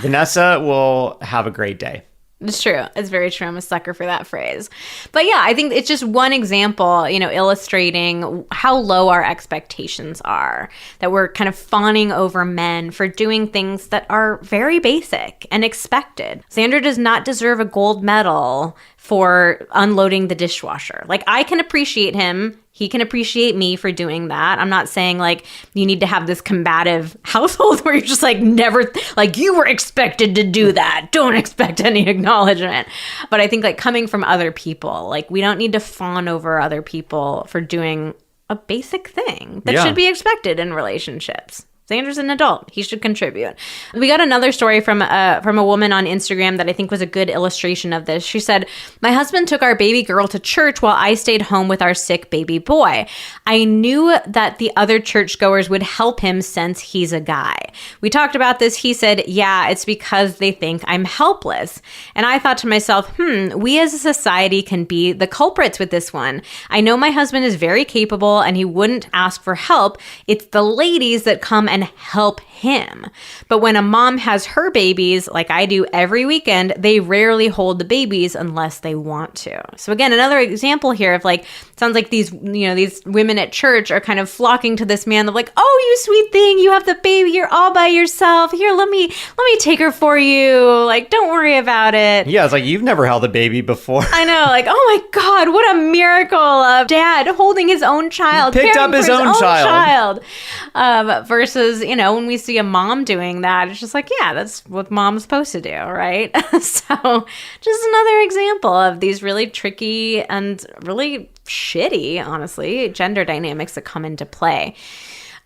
Vanessa will have a great day. It's true. It's very true. I'm a sucker for that phrase. But yeah, I think it's just one example, illustrating how low our expectations are, that we're kind of fawning over men for doing things that are very basic and expected. Xander does not deserve a gold medal for unloading the dishwasher. Like, I can appreciate him. He can appreciate me for doing that. I'm not saying like you need to have this combative household where you're just like never, like you were expected to do that. Don't expect any acknowledgement. But I think like coming from other people, like we don't need to fawn over other people for doing a basic thing that should be expected in relationships. Xander's an adult. He should contribute. We got another story from a woman on Instagram that I think was a good illustration of this. She said, my husband took our baby girl to church while I stayed home with our sick baby boy. I knew that the other churchgoers would help him since he's a guy. We talked about this. He said, yeah, it's because they think I'm helpless. And I thought to myself, we as a society can be the culprits with this one. I know my husband is very capable and he wouldn't ask for help. It's the ladies that come and help him. But when a mom has her babies, like I do every weekend, they rarely hold the babies unless they want to. So again, another example here of like, sounds like these, these women at church are kind of flocking to this man of like, oh, you sweet thing, you have the baby, you're all by yourself. Here, let me take her for you. Like, don't worry about it. Yeah, it's like you've never held a baby before. I know, like, oh my God, what a miracle of dad holding his own child. He picked up his own child. Versus, when we see a mom doing that, it's just like, yeah, that's what mom's supposed to do, right? So just another example of these really tricky and really shitty, honestly, gender dynamics that come into play.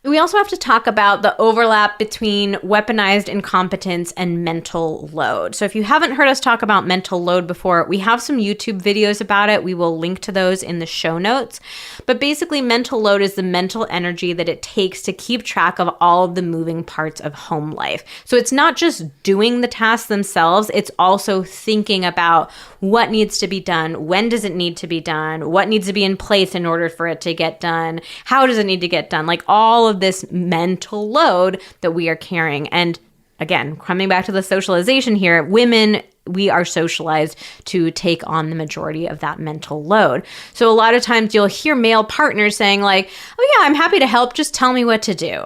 We also have to talk about the overlap between weaponized incompetence and mental load. So if you haven't heard us talk about mental load before, we have some YouTube videos about it. We will link to those in the show notes. But basically, mental load is the mental energy that it takes to keep track of all of the moving parts of home life. So it's not just doing the tasks themselves, it's also thinking about what needs to be done, when does it need to be done, what needs to be in place in order for it to get done, how does it need to get done, like all of this mental load that we are carrying. And again, coming back to the socialization here, women, we are socialized to take on the majority of that mental load. So a lot of times you'll hear male partners saying like, oh yeah, I'm happy to help, just tell me what to do.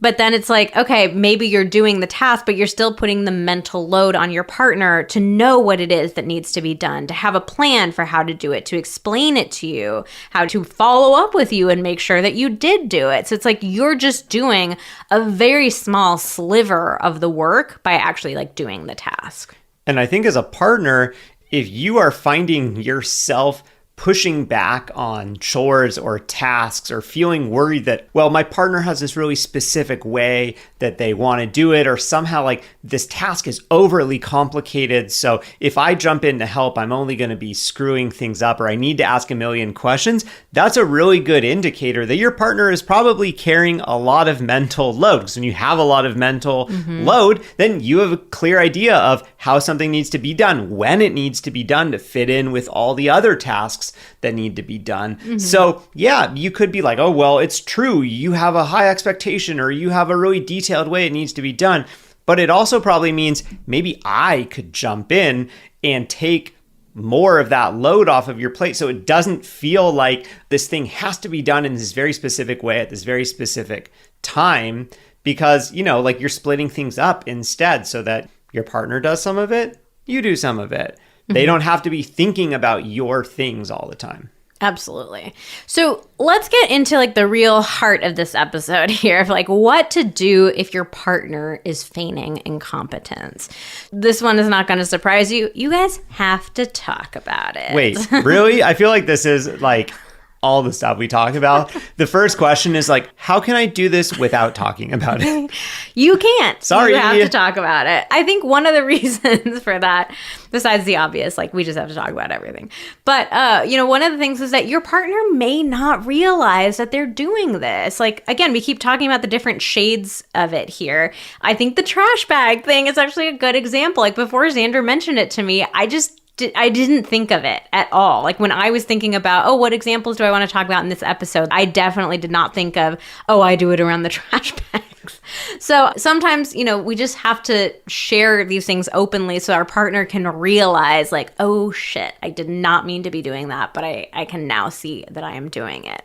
But then it's like, okay, maybe you're doing the task, but you're still putting the mental load on your partner to know what it is that needs to be done, to have a plan for how to do it, to explain it to you, how to follow up with you and make sure that you did do it. So it's like you're just doing a very small sliver of the work by actually like doing the task. And I think as a partner, if you are finding yourself pushing back on chores or tasks or feeling worried that, well, my partner has this really specific way that they want to do it, or somehow like this task is overly complicated. So if I jump in to help, I'm only going to be screwing things up, or I need to ask a million questions. That's a really good indicator that your partner is probably carrying a lot of mental load. Because when you have a lot of mental load, then you have a clear idea of how something needs to be done, when it needs to be done to fit in with all the other tasks that need to be done. So yeah, you could be like, oh, well, it's true. You have a high expectation, or you have a really detailed way it needs to be done. But it also probably means maybe I could jump in and take more of that load off of your plate, so it doesn't feel like this thing has to be done in this very specific way at this very specific time, because, you know, like you're splitting things up instead so that your partner does some of it, you do some of it. They don't have to be thinking about your things all the time. Absolutely. So let's get into like the real heart of this episode here of like what to do if your partner is feigning incompetence. This one is not going to surprise you. You guys have to talk about it. Wait, really? I feel like this is like all the stuff we talk about. The first question is like, how can I do this without talking about it? You can't. Sorry. You have to talk about it. I think one of the reasons for that, besides the obvious, like we just have to talk about everything. But, one of the things is that your partner may not realize that they're doing this. Like, again, we keep talking about the different shades of it here. I think the trash bag thing is actually a good example. Like before Xander mentioned it to me, I didn't think of it at all. Like when I was thinking about, what examples do I want to talk about in this episode? I definitely did not think of, I do it around the trash bags. So sometimes, we just have to share these things openly so our partner can realize like, oh shit, I did not mean to be doing that, but I can now see that I am doing it.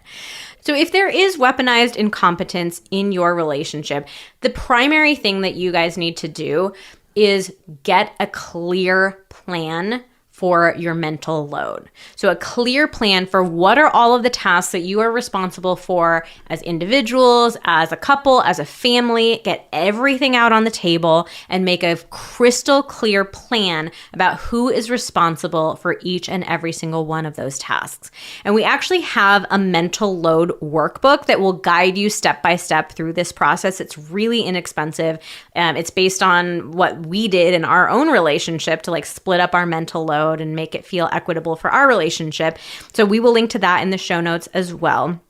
So if there is weaponized incompetence in your relationship, the primary thing that you guys need to do is get a clear plan for your mental load. So a clear plan for what are all of the tasks that you are responsible for as individuals, as a couple, as a family. Get everything out on the table and make a crystal clear plan about who is responsible for each and every single one of those tasks. And we actually have a mental load workbook that will guide you step by step through this process. It's really inexpensive. It's based on what we did in our own relationship to like split up our mental load and make it feel equitable for our relationship. So we will link to that in the show notes as well.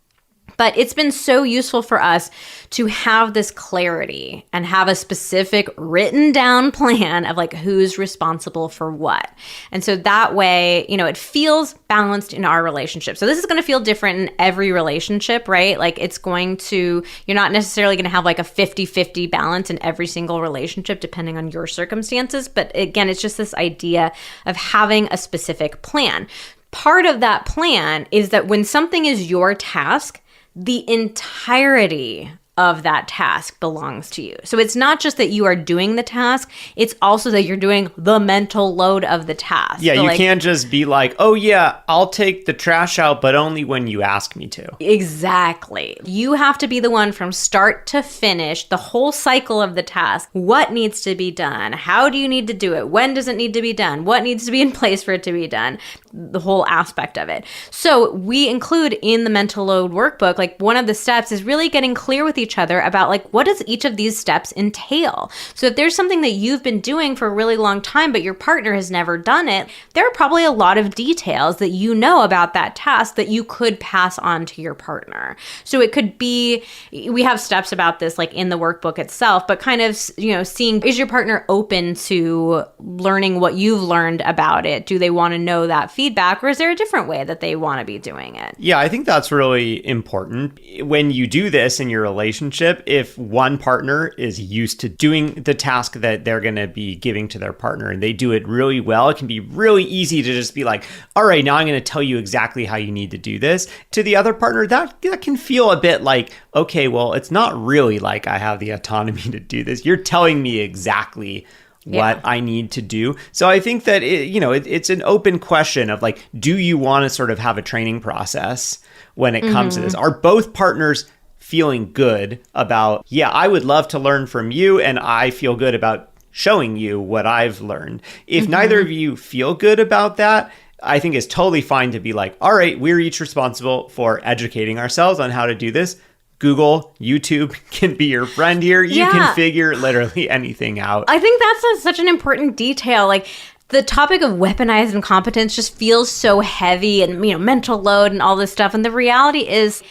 But it's been so useful for us to have this clarity and have a specific written down plan of like who's responsible for what. And so that way, it feels balanced in our relationship. So this is going to feel different in every relationship, right? Like you're not necessarily going to have like a 50-50 balance in every single relationship depending on your circumstances. But again, it's just this idea of having a specific plan. Part of that plan is that when something is your task, the entirety of that task belongs to you. So it's not just that you are doing the task, it's also that you're doing the mental load of the task. Yeah, you can't just be like, oh yeah, I'll take the trash out, but only when you ask me to. Exactly. You have to be the one from start to finish, the whole cycle of the task. What needs to be done? How do you need to do it? When does it need to be done? What needs to be in place for it to be done? The whole aspect of it. So we include in the mental load workbook, like one of the steps is really getting clear with each other about like, what does each of these steps entail? So if there's something that you've been doing for a really long time, but your partner has never done it, there are probably a lot of details that you know about that task that you could pass on to your partner. So it could be, we have steps about this like in the workbook itself, but kind of, seeing, is your partner open to learning what you've learned about it? Do they want to know that feedback? feedback, or is there a different way that they want to be doing it? Yeah, I think that's really important. When you do this in your relationship, if one partner is used to doing the task that they're going to be giving to their partner and they do it really well, it can be really easy to just be like, all right, now I'm going to tell you exactly how you need to do this. To the other partner, that can feel a bit like, okay, well, it's not really like I have the autonomy to do this. You're telling me exactly what I need to do. So I think that it's an open question of like, do you want to sort of have a training process when it comes to this? Are both partners feeling good about, yeah, I would love to learn from you and I feel good about showing you what I've learned. If neither of you feel good about that, I think it's totally fine to be like, all right, we're each responsible for educating ourselves on how to do this. Google, YouTube can be your friend here. You can figure literally anything out. I think that's such an important detail. Like, the topic of weaponized incompetence just feels so heavy and, mental load and all this stuff. And the reality is,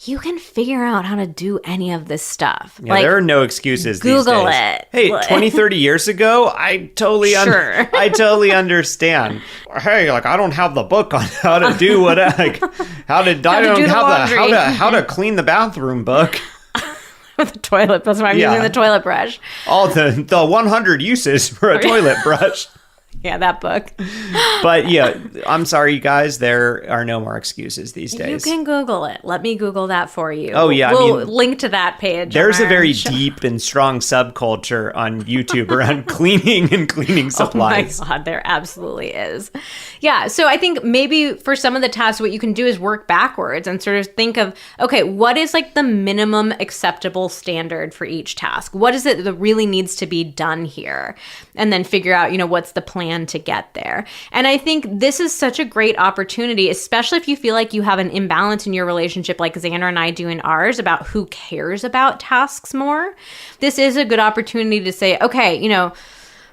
you can figure out how to do any of this stuff. Yeah, there are no excuses Google these days. it. Hey, 20, 30 years ago, I totally I totally understand. Hey, like, I don't have the book on how to do what, like, how to clean the bathroom book. With the toilet, that's why I'm using the toilet brush. All the 100 uses for a toilet brush. Yeah, that book. But yeah, I'm sorry, guys. There are no more excuses these days. You can Google it. Let me Google that for you. Oh, yeah. We'll link to that page. There's a very deep and strong subculture on YouTube around cleaning and cleaning supplies. Oh my God, there absolutely is. Yeah, so I think maybe for some of the tasks, what you can do is work backwards and sort of think of, okay, what is like the minimum acceptable standard for each task? What is it that really needs to be done here? And then figure out, what's the plan to get there. And I think this is such a great opportunity, especially if you feel like you have an imbalance in your relationship like Xander and I do in ours about who cares about tasks more. This is a good opportunity to say, okay,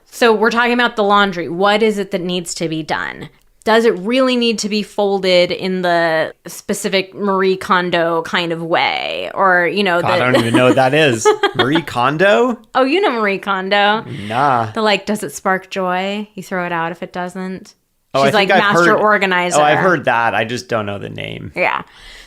so we're talking about the laundry. What is it that needs to be done? Does it really need to be folded in the specific Marie Kondo kind of way? Or, God, I don't even know what that is. Marie Kondo? Oh, you know Marie Kondo. Nah. Does it spark joy? You throw it out if it doesn't. Oh, She's like master organizer. Oh, I've heard that. I just don't know the name. Yeah.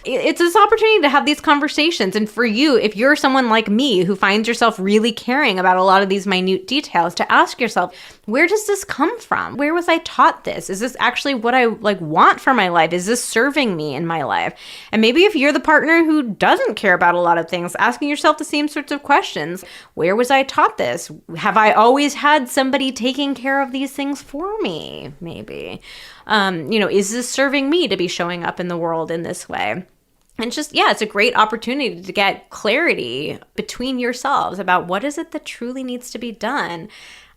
It's this opportunity to have these conversations. And for you, if you're someone like me who finds yourself really caring about a lot of these minute details, to ask yourself, where does this come from? Where was I taught this? Is this actually what I want for my life? Is this serving me in my life? And maybe if you're the partner who doesn't care about a lot of things, asking yourself the same sorts of questions. Where was I taught this? Have I always had somebody taking care of these things for me? Maybe. Is this serving me to be showing up in the world in this way? And it's a great opportunity to get clarity between yourselves about what is it that truly needs to be done.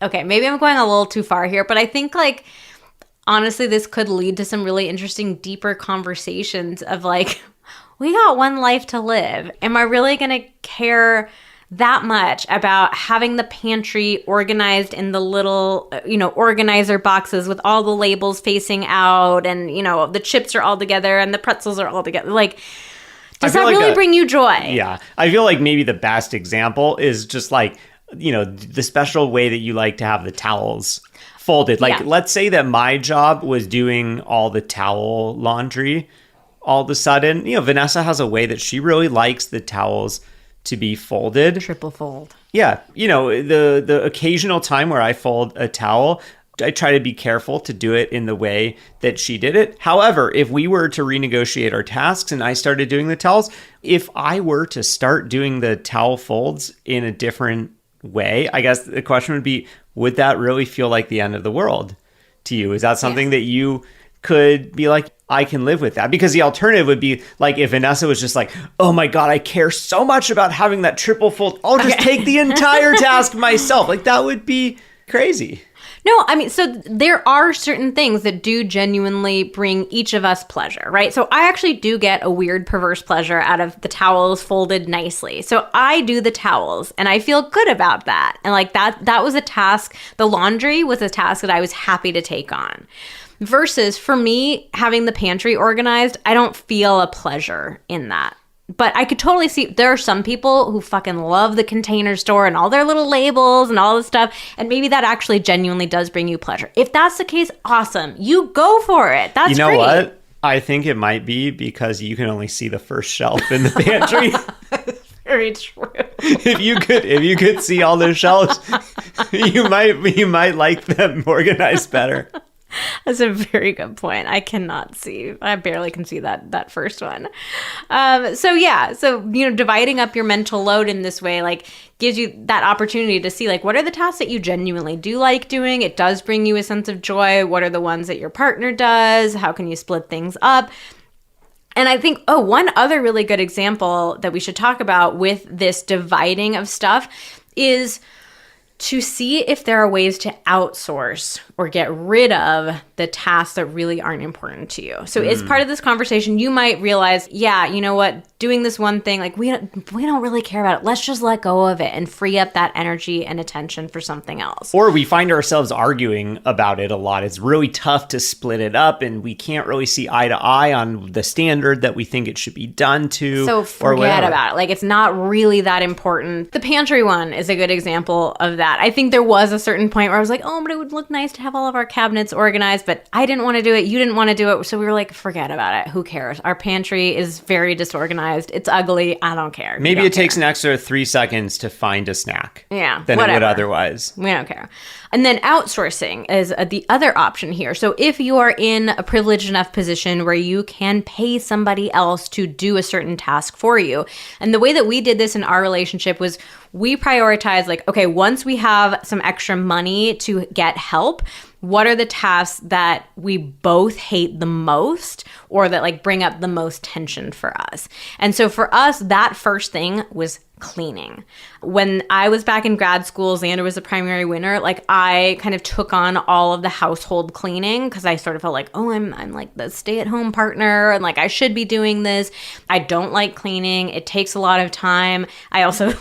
Okay, maybe I'm going a little too far here, but I think honestly, this could lead to some really interesting, deeper conversations of we got one life to live. Am I really going to care that much about having the pantry organized in the little, organizer boxes with all the labels facing out and, the chips are all together and the pretzels are all together? Does that really bring you joy? Yeah. I feel like maybe the best example is just the special way that you like to have the towels folded. Let's say that my job was doing all the towel laundry. All of a sudden, Vanessa has a way that she really likes the towels to be folded. Triple fold. Yeah. The occasional time where I fold a towel, I try to be careful to do it in the way that she did it. However, if we were to renegotiate our tasks and I started doing the towels, if I were to start doing the towel folds in a different way, I guess the question would be, would that really feel like the end of the world to you? Is that something that you could be like, I can live with that? Because the alternative would be if Vanessa was just like, oh my God, I care so much about having that triple fold. I'll just take the entire task myself. That would be crazy. No, I mean, so there are certain things that do genuinely bring each of us pleasure, right? So I actually do get a weird, perverse pleasure out of the towels folded nicely. So I do the towels and I feel good about that. And that was a task. The laundry was a task that I was happy to take on. Versus for me, having the pantry organized, I don't feel a pleasure in that. But I could totally see there are some people who fucking love the Container Store and all their little labels and all this stuff. And maybe that actually genuinely does bring you pleasure. If that's the case, awesome. You go for it. That's great. You know what? I think it might be because you can only see the first shelf in the pantry. Very true. If you could see all those shelves, you might like them organized better. That's a very good point. I barely can see that first one. So dividing up your mental load in this way, like, gives you that opportunity to see, like, what are the tasks that you genuinely do like doing? It does bring you a sense of joy. What are the ones that your partner does? How can you split things up? And I think, one other really good example that we should talk about with this dividing of stuff is to see if there are ways to outsource or get rid of the tasks that really aren't important to you. So as part of this conversation, you might realize, yeah, you know what, doing this one thing, like, we don't really care about it. Let's just let go of it and free up that energy and attention for something else. Or we find ourselves arguing about it a lot. It's really tough to split it up, and we can't really see eye to eye on the standard that we think it should be done to. So forget about it. Like, it's not really that important. The pantry one is a good example of that. I think there was a certain point where I was like, but it would look nice to have all of our cabinets organized, but I didn't want to do it. You didn't want to do it. So we were like, forget about it. Who cares? Our pantry is very disorganized. It's ugly. I don't care. Maybe it takes an extra 3 seconds to find a snack. Yeah. Than it would otherwise. We don't care. And then outsourcing is the other option here. So if you are in a privileged enough position where you can pay somebody else to do a certain task for you. And the way that we did this in our relationship was we prioritized, like, okay, once we have some extra money to get help, what are the tasks that we both hate the most or that, like, bring up the most tension for us? And so for us, that first thing was cleaning. When I was back in grad school, Xander was the primary winner. Like, I kind of took on all of the household cleaning because I sort of felt like, I'm like the stay-at-home partner and, like, I should be doing this. I don't like cleaning. It takes a lot of time. I also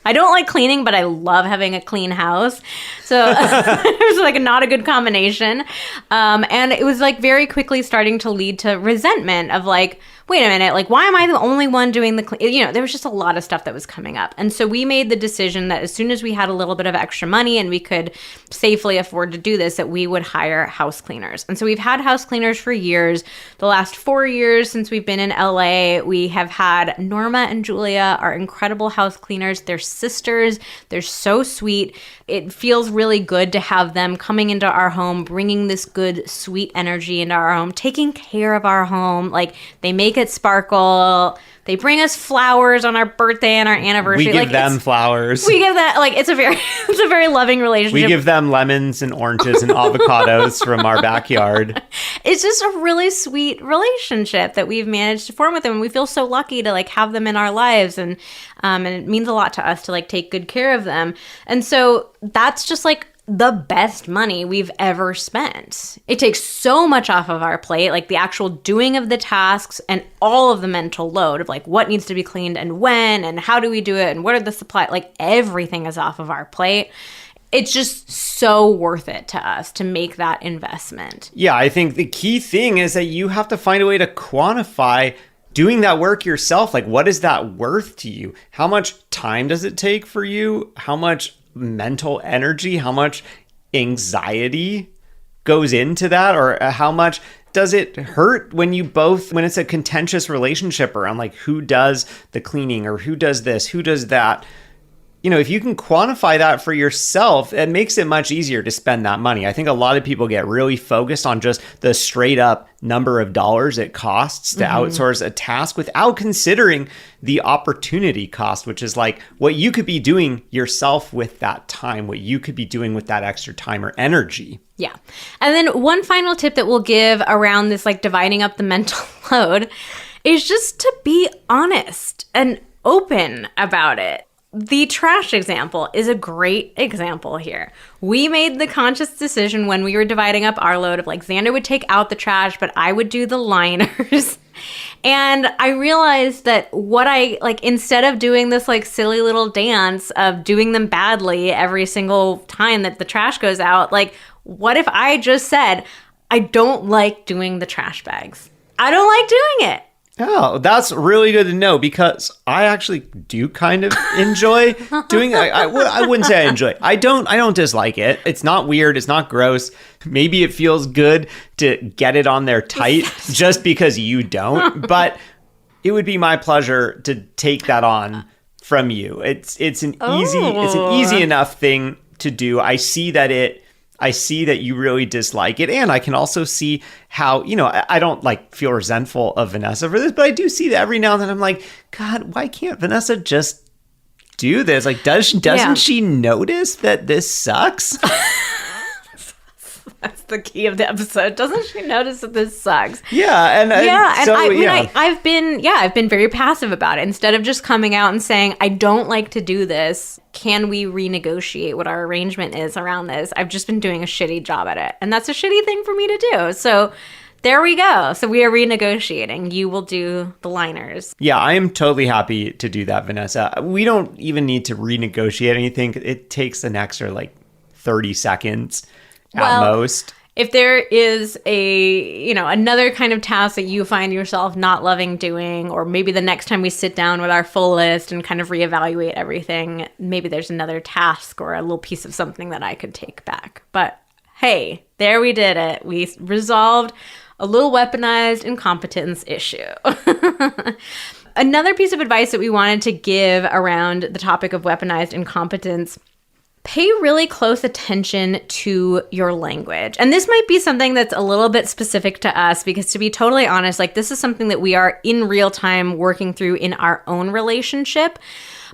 I don't like cleaning, but I love having a clean house. So it was like not a good combination. And it was like very quickly starting to lead to resentment of like, wait a minute, like, why am I the only one doing the clean? There was just a lot of stuff that was coming up. And so we made the decision that as soon as we had a little bit of extra money and we could safely afford to do this, that we would hire house cleaners. And so we've had house cleaners for years. The last 4 years since we've been in LA, we have had Norma and Julia, our incredible house cleaners. They're sisters. They're so sweet. It feels really good to have them coming into our home, bringing this good, sweet energy into our home, taking care of our home. Like, they make it sparkle. They bring us flowers on our birthday and our anniversary. We give them flowers. We give that, like, it's a very loving relationship. We give them lemons and oranges and avocados from our backyard. It's just a really sweet relationship that we've managed to form with them. And we feel so lucky to, like, have them in our lives. And it means a lot to us to, like, take good care of them. And so that's just, like, the best money we've ever spent. It takes so much off of our plate, like the actual doing of the tasks and all of the mental load of, like, what needs to be cleaned and when and how do we do it and what are the supply, like, everything is off of our plate. It's just so worth it to us to make that investment. Yeah, I think the key thing is that you have to find a way to quantify doing that work yourself. Like, what is that worth to you? How much time does it take for you? How much mental energy, how much anxiety goes into that? Or how much does it hurt when it's a contentious relationship around, like, who does the cleaning or who does this, who does that? If you can quantify that for yourself, it makes it much easier to spend that money. I think a lot of people get really focused on just the straight up number of dollars it costs to outsource a task without considering the opportunity cost, which is like what you could be doing yourself with that time, what you could be doing with that extra time or energy. Yeah. And then one final tip that we'll give around this, like, dividing up the mental load is just to be honest and open about it. The trash example is a great example here. We made the conscious decision when we were dividing up our load of, like, Xander would take out the trash, but I would do the liners. And I realized that instead of doing this, like, silly little dance of doing them badly every single time that the trash goes out, like, what if I just said, I don't like doing the trash bags. I don't like doing it. Oh, that's really good to know because I actually do kind of enjoy doing it. I wouldn't say I enjoy it. I don't dislike it. It's not weird. It's not gross. Maybe it feels good to get it on there tight just because you don't. But it would be my pleasure to take that on from you. It's an easy enough thing to do. I see that you really dislike it. And I can also see how, I don't feel resentful of Vanessa for this, but I do see that every now and then I'm like, God, why can't Vanessa just do this? Doesn't she notice that this sucks? That's the key of the episode. Doesn't she notice that this sucks? Yeah, I've been very passive about it. Instead of just coming out and saying, I don't like to do this, can we renegotiate what our arrangement is around this? I've just been doing a shitty job at it. And that's a shitty thing for me to do. So there we go. So we are renegotiating. You will do the liners. Yeah, I am totally happy to do that, Vanessa. We don't even need to renegotiate anything. It takes an extra 30 seconds. At most. If there is another kind of task that you find yourself not loving doing, or maybe the next time we sit down with our full list and kind of reevaluate everything, maybe there's another task or a little piece of something that I could take back. But hey, there we did it. We resolved a little weaponized incompetence issue. Another piece of advice that we wanted to give around the topic of weaponized incompetence: pay really close attention to your language. And this might be something that's a little bit specific to us because, to be totally honest, this is something that we are in real time working through in our own relationship.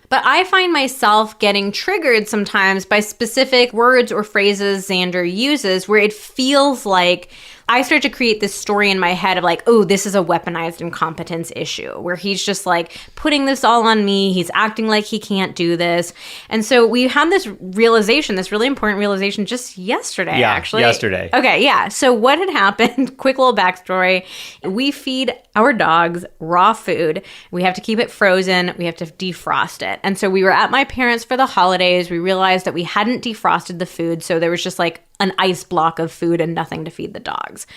But I find myself getting triggered sometimes by specific words or phrases Xander uses where it feels like I start to create this story in my head of oh, this is a weaponized incompetence issue where he's just putting this all on me. He's acting like he can't do this. And so we had this realization, this really important realization just yesterday, actually. Yesterday. Okay, yeah. So what had happened, quick little backstory. We feed our dogs raw food. We have to keep it frozen. We have to defrost it. And so we were at my parents' for the holidays. We realized that we hadn't defrosted the food. So there was just an ice block of food and nothing to feed the dogs.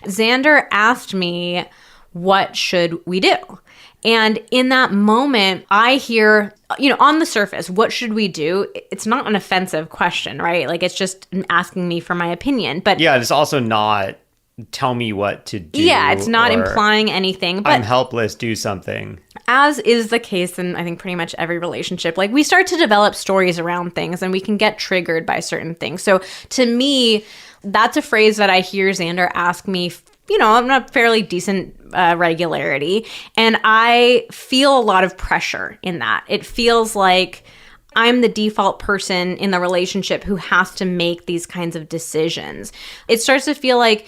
Xander asked me, what should we do? And in that moment, I hear, on the surface, what should we do? It's not an offensive question, right? It's just asking me for my opinion. But yeah, it's also not tell me what to do. Yeah, it's not implying anything. But I'm helpless, do something. As is the case in, I think, pretty much every relationship, we start to develop stories around things and we can get triggered by certain things. So to me, that's a phrase that I hear Xander ask me, on a fairly decent regularity. And I feel a lot of pressure in that. It feels like I'm the default person in the relationship who has to make these kinds of decisions. It starts to feel like,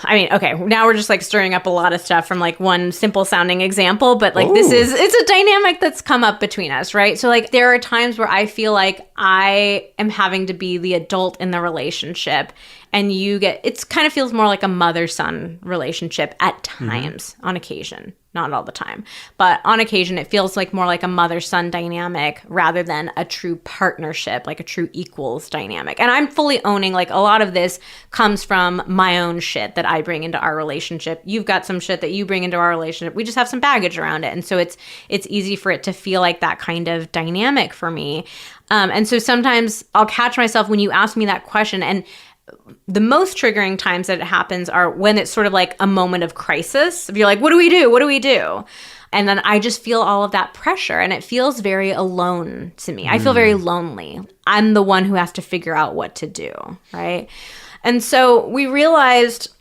okay, now we're just stirring up a lot of stuff from one simple sounding example, but it's a dynamic that's come up between us, right? So there are times where I feel like I am having to be the adult in the relationship, and it kind of feels more like a mother-son relationship at times, on occasion. Not all the time, but on occasion it feels more like a mother-son dynamic rather than a true partnership, a true equals dynamic. And I'm fully owning a lot of this comes from my own shit that I bring into our relationship. You've got some shit that you bring into our relationship. We just have some baggage around it. And so it's easy for it to feel like that kind of dynamic for me. And so sometimes I'll catch myself when you ask me that question, and the most triggering times that it happens are when it's sort of a moment of crisis. If you're what do we do? What do we do? And then I just feel all of that pressure, and it feels very alone to me. I feel very lonely. I'm the one who has to figure out what to do, right? And so we realized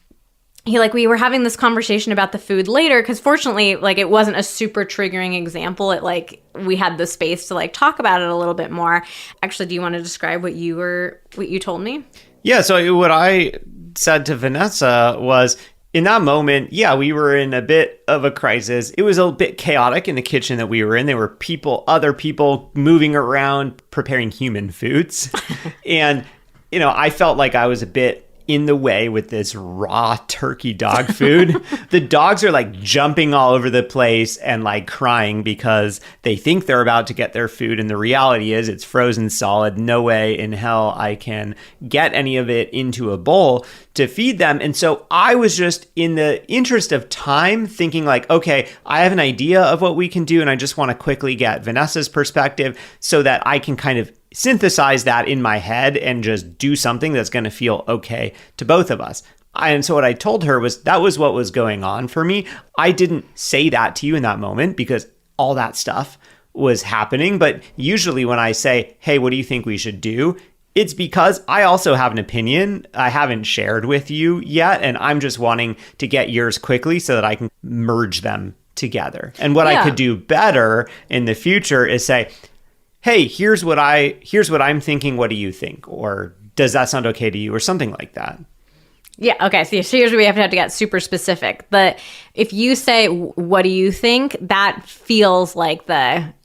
we were having this conversation about the food later, because fortunately, it wasn't a super triggering example. It we had the space to talk about it a little bit more. Actually, do you want to describe what you told me? Yeah, so what I said to Vanessa was, in that moment, we were in a bit of a crisis. It was a bit chaotic in the kitchen that we were in. There were other people moving around preparing human foods. And, I felt like I was a bit in the way with this raw turkey dog food. The dogs are like jumping all over the place and like crying because they think they're about to get their food. And the reality is it's frozen solid. No way in hell I can get any of it into a bowl to feed them. And so I was just in the interest of time thinking like, okay, I have an idea of what we can do. And I just want to quickly get Vanessa's perspective so that I can kind of synthesize that in my head and just do something that's going to feel okay to both of us. And so what I told her was that was what was going on for me. I didn't say that to you in that moment because all that stuff was happening. But usually when I say, hey, what do you think we should do? It's because I also have an opinion I haven't shared with you yet. And I'm just wanting to get yours quickly so that I can merge them together. And what I could do better in the future is say, hey, here's what I'm thinking. What do you think? Or does that sound okay to you? Or something like that. Yeah. Okay. So here's where we have to get super specific. But if you say, what do you think? That feels like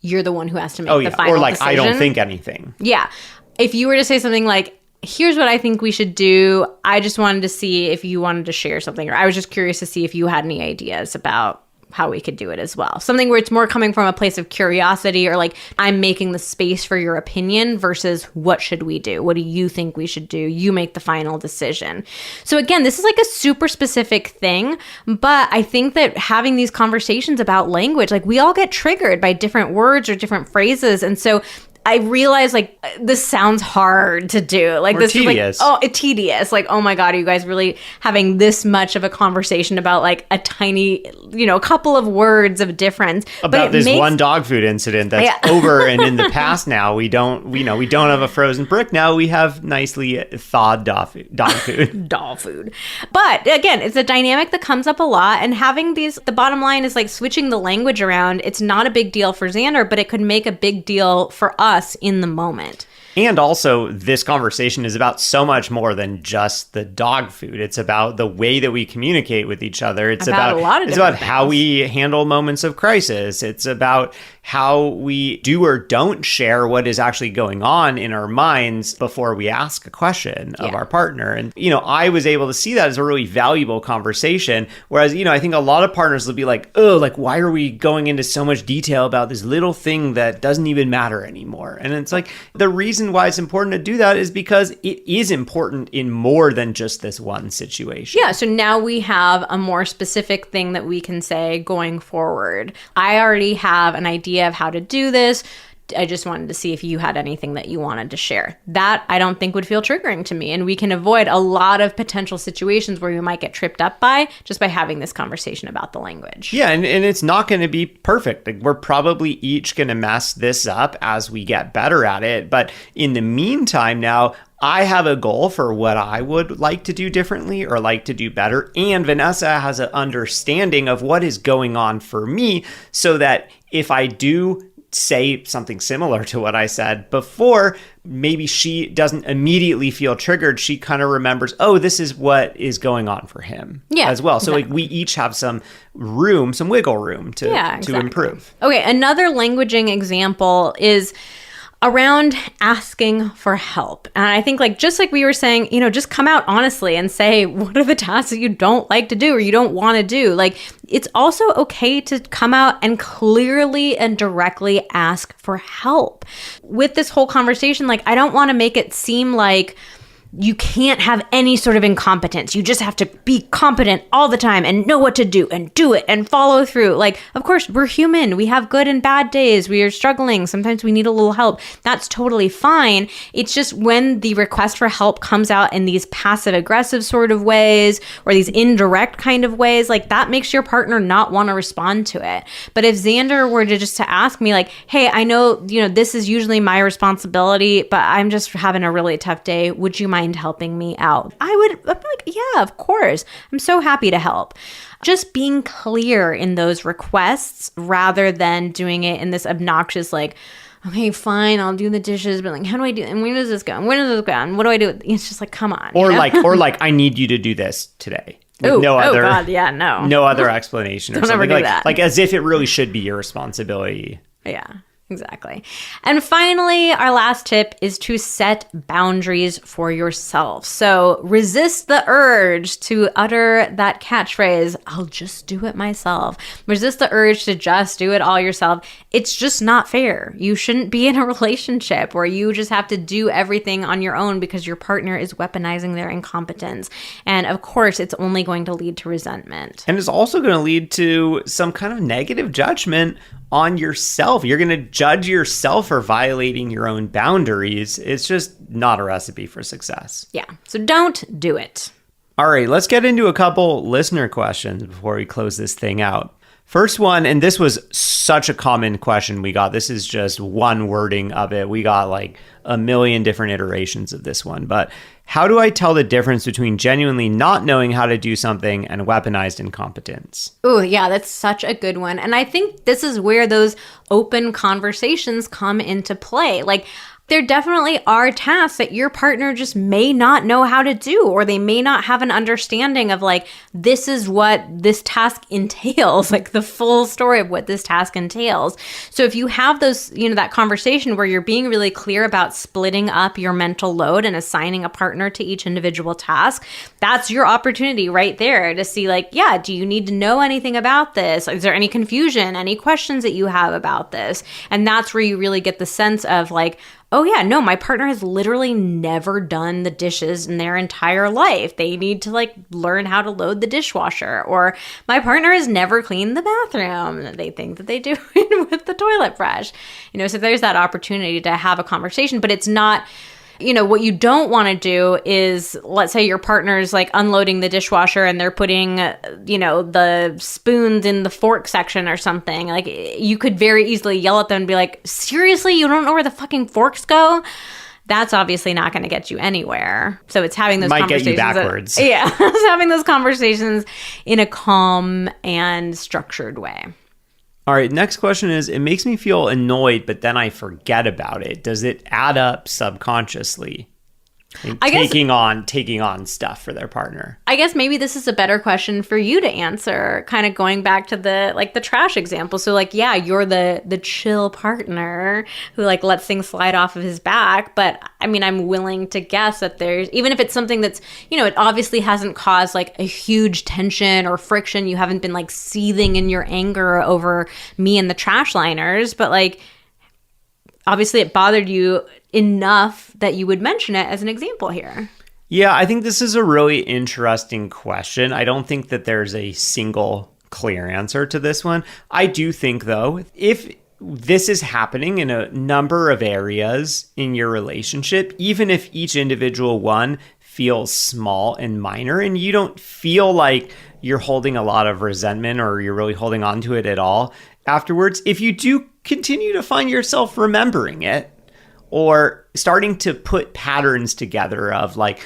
you're the one who has to make the final or like, decision. I don't think anything. Yeah. If you were to say something like, here's what I think we should do. I just wanted to see if you wanted to share something. Or I was just curious to see if you had any ideas about how we could do it as well. Something where it's more coming from a place of curiosity or like, I'm making the space for your opinion versus what should we do? What do you think we should do? You make the final decision. So again, this is like a super specific thing, but I think that having these conversations about language, like we all get triggered by different words or different phrases. And so I realize like this sounds hard to do. Like or this tedious. is like, it's tedious. Like, oh my God, are you guys really having this much of a conversation about like a tiny, a couple of words of difference about this one dog food incident that's over and in the past now. We don't have a frozen brick. Now we have nicely thawed dog food. Dog food. But again, it's a dynamic that comes up a lot. And having the bottom line is like switching the language around. It's not a big deal for Xander, but it could make a big deal for us in the moment. And also, this conversation is about so much more than just the dog food. It's about the way that we communicate with each other. It's about a lot of it's about things. how we handle moments of crisis. It's about how we do or don't share what is actually going on in our minds before we ask a question of our partner. And, I was able to see that as a really valuable conversation. Whereas, I think a lot of partners will be like, oh, like, why are we going into so much detail about this little thing that doesn't even matter anymore? And it's like, the reason why it's important to do that is because it is important in more than just this one situation. Yeah. So now we have a more specific thing that we can say going forward. I already have an idea of how to do this. I just wanted to see if you had anything that you wanted to share. That I don't think would feel triggering to me. And we can avoid a lot of potential situations where we might get tripped up by just by having this conversation about the language. Yeah, and it's not going to be perfect. Like, we're probably each going to mess this up as we get better at it. But in the meantime now, I have a goal for what I would like to do differently or like to do better. And Vanessa has an understanding of what is going on for me so that if I do say something similar to what I said before, maybe she doesn't immediately feel triggered. She kind of remembers, oh, this is what is going on for him as well. So like we each have some wiggle room to improve. Okay, another languaging example is around asking for help. And I think just like we were saying, just come out honestly and say, what are the tasks that you don't like to do or you don't want to do? Like, it's also okay to come out and clearly and directly ask for help. With this whole conversation, I don't want to make it seem like you can't have any sort of incompetence. You just have to be competent all the time and know what to do it and follow through. Of course, we're human. We have good and bad days. We are struggling. Sometimes we need a little help. That's totally fine. It's just when the request for help comes out in these passive aggressive sort of ways or these indirect kind of ways, that makes your partner not want to respond to it. But if Xander were to ask me hey, I know, this is usually my responsibility, but I'm just having a really tough day. Would you mind helping me out? I'd be like, yeah, of course. I'm so happy to help. Just being clear in those requests rather than doing it in this obnoxious, okay, fine, I'll do the dishes, but how do I do it? And when does this go? And when does this go? And what do I do? It's just come on. Or I need you to do this today. With no other explanation or Don't something. Ever do that. As if it really should be your responsibility. Yeah. Exactly. And finally, our last tip is to set boundaries for yourself. So resist the urge to utter that catchphrase, I'll just do it myself. Resist the urge to just do it all yourself. It's just not fair. You shouldn't be in a relationship where you just have to do everything on your own because your partner is weaponizing their incompetence. And of course, it's only going to lead to resentment. And it's also going to lead to some kind of negative judgment on yourself. You're going to judge yourself for violating your own boundaries. It's just not a recipe for success. Yeah. So don't do it. All right, let's get into a couple listener questions before we close this thing out. First one, and this was such a common question we got. This is just one wording of it. We got like a million different iterations of this one. But how do I tell the difference between genuinely not knowing how to do something and weaponized incompetence? Oh, yeah, that's such a good one. And I think this is where those open conversations come into play. Like, there definitely are tasks that your partner just may not know how to do, or they may not have an understanding of like, this is what this task entails, like the full story of what this task entails. So if you have those, that conversation where you're being really clear about splitting up your mental load and assigning a partner to each individual task, that's your opportunity right there to see like, yeah, do you need to know anything about this? Is there any confusion, any questions that you have about this? And that's where you really get the sense of like, oh yeah, no, my partner has literally never done the dishes in their entire life. They need to like learn how to load the dishwasher. Or my partner has never cleaned the bathroom. They think that they do it with the toilet brush. So there's that opportunity to have a conversation, but it's not, what you don't want to do is, let's say your partner's like unloading the dishwasher and they're putting, the spoons in the fork section or something. Like, you could very easily yell at them and be like, seriously, you don't know where the fucking forks go? That's obviously not going to get you anywhere. So it's having those conversations. Might get you backwards. It's having those conversations in a calm and structured way. All right, next question is, it makes me feel annoyed, but then I forget about it. Does it add up subconsciously? Taking on stuff for their partner. I guess maybe this is a better question for you to answer, kind of going back to the trash example. So like, yeah, you're the chill partner who like lets things slide off of his back. But I mean, I'm willing to guess that there's, even if it's something that's, it obviously hasn't caused like a huge tension or friction. You haven't been like seething in your anger over me and the trash liners, but like, obviously it bothered you enough that you would mention it as an example here. Yeah, I think this is a really interesting question. I don't think that there's a single clear answer to this one. I do think, though, if this is happening in a number of areas in your relationship, even if each individual one feels small and minor and you don't feel like you're holding a lot of resentment or you're really holding on to it at all afterwards, if you do continue to find yourself remembering it or starting to put patterns together of like,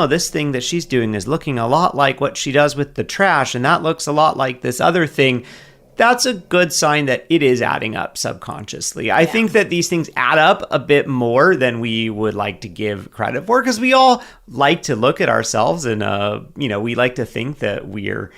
this thing that she's doing is looking a lot like what she does with the trash, and that looks a lot like this other thing, that's a good sign that it is adding up subconsciously. I think that these things add up a bit more than we would like to give credit for, because we all like to look at ourselves and, we like to think that we're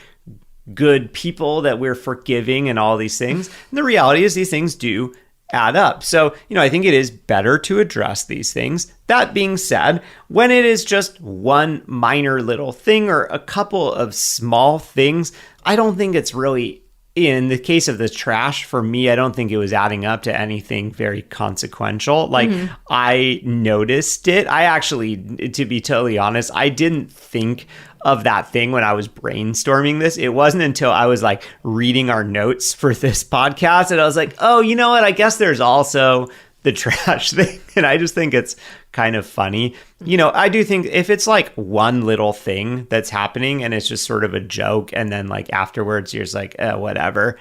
good people, that we're forgiving and all these things. And the reality is these things do add up. So, I think it is better to address these things. That being said, when it is just one minor little thing or a couple of small things, I don't think it's really, in the case of the trash, for me, I don't think it was adding up to anything very consequential. Like, I noticed it. I actually, to be totally honest, I didn't think of that thing when I was brainstorming this. It wasn't until I was like reading our notes for this podcast and I was like, oh, you know what? I guess there's also the trash thing. And I just think it's kind of funny. I do think if it's like one little thing that's happening and it's just sort of a joke, and then like afterwards you're just like, whatever.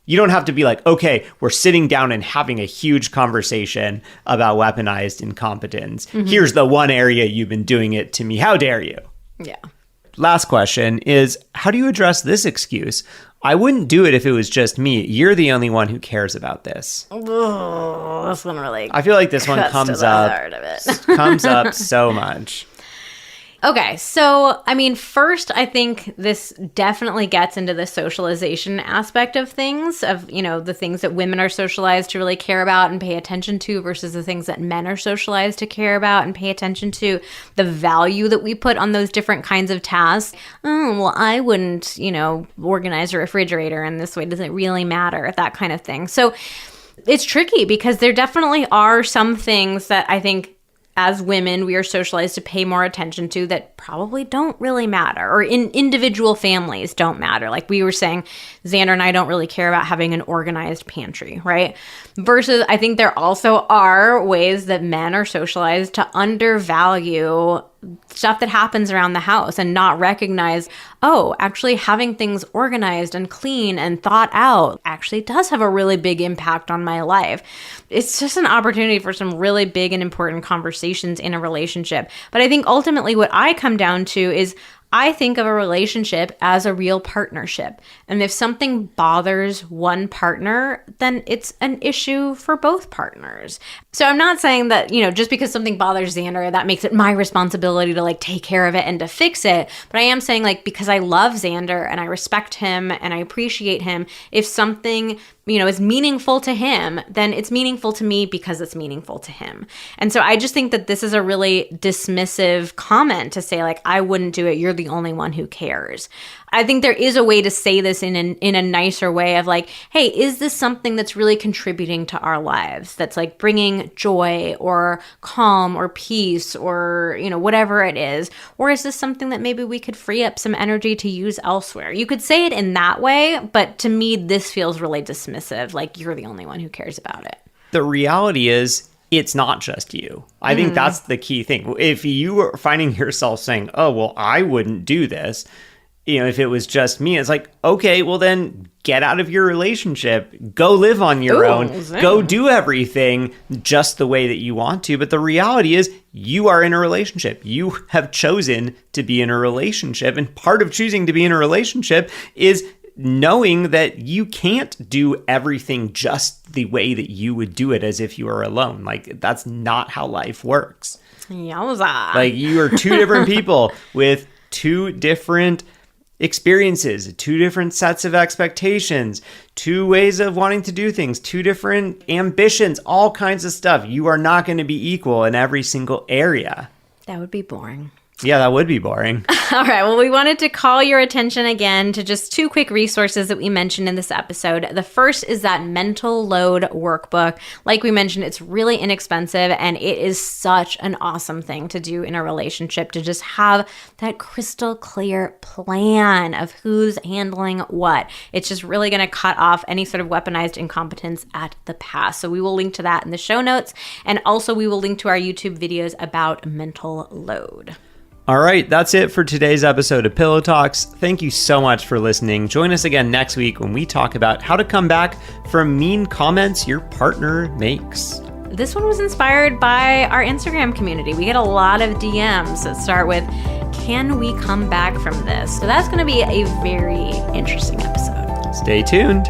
You don't have to be like, okay, we're sitting down and having a huge conversation about weaponized incompetence. Here's the one area you've been doing it to me. How dare you? Yeah. Last question is, how do you address this excuse? I wouldn't do it if it was just me. You're the only one who cares about this. Oh, this one really. I feel like this one comes up so much. Okay, so I mean, first, I think this definitely gets into the socialization aspect of things, of, you know, the things that women are socialized to really care about and pay attention to versus the things that men are socialized to care about and pay attention to, the value that we put on those different kinds of tasks. Oh, well, I wouldn't, you know, organize a refrigerator in this way. Does it really matter? That kind of thing. So it's tricky because there definitely are some things that I think as women, we are socialized to pay more attention to that probably don't really matter, or in individual families don't matter. Like we were saying, Xander and I don't really care about having an organized pantry, right? Versus I think there also are ways that men are socialized to undervalue stuff that happens around the house and not recognize, oh, actually having things organized and clean and thought out actually does have a really big impact on my life. It's just an opportunity for some really big and important conversations in a relationship. But I think ultimately what I come down to is I think of a relationship as a real partnership. And if something bothers one partner, then it's an issue for both partners. So I'm not saying that, you know, just because something bothers Xander, that makes it my responsibility to like take care of it and to fix it. But I am saying, like, because I love Xander and I respect him and I appreciate him, if something, you know, is meaningful to him, then it's meaningful to me because it's meaningful to him. And so I just think that this is a really dismissive comment to say, like, I wouldn't do it. You're the only one who cares. I think there is a way to say this in a nicer way of like, hey, is this something that's really contributing to our lives? That's like bringing joy or calm or peace or, you know, whatever it is. Or is this something that maybe we could free up some energy to use elsewhere? You could say it in that way, but to me, this feels really dismissive. Like you're the only one who cares about it. The reality is, it's not just you. I think that's the key thing. If you are finding yourself saying, oh, well, I wouldn't do this, you know, if it was just me, it's like, okay, well then get out of your relationship, go live on your own, go do everything just the way that you want to. But the reality is you are in a relationship. You have chosen to be in a relationship. And part of choosing to be in a relationship is knowing that you can't do everything just the way that you would do it as if you were alone. Like, that's not how life works. Yowza. Like, you are two different people with two different experiences, two different sets of expectations, two ways of wanting to do things, two different ambitions, all kinds of stuff. You are not going to be equal in every single area. That would be boring. Yeah, that would be boring. All right. Well, we wanted to call your attention again to just two quick resources that we mentioned in this episode. The first is that mental load workbook. Like we mentioned, it's really inexpensive and it is such an awesome thing to do in a relationship, to just have that crystal clear plan of who's handling what. It's just really going to cut off any sort of weaponized incompetence at the pass. So we will link to that in the show notes. And also we will link to our YouTube videos about mental load. All right, that's it for today's episode of Pillow Talks. Thank you so much for listening. Join us again next week when we talk about how to come back from mean comments your partner makes. This one was inspired by our Instagram community. We get a lot of DMs that start with, can we come back from this? So that's going to be a very interesting episode. Stay tuned.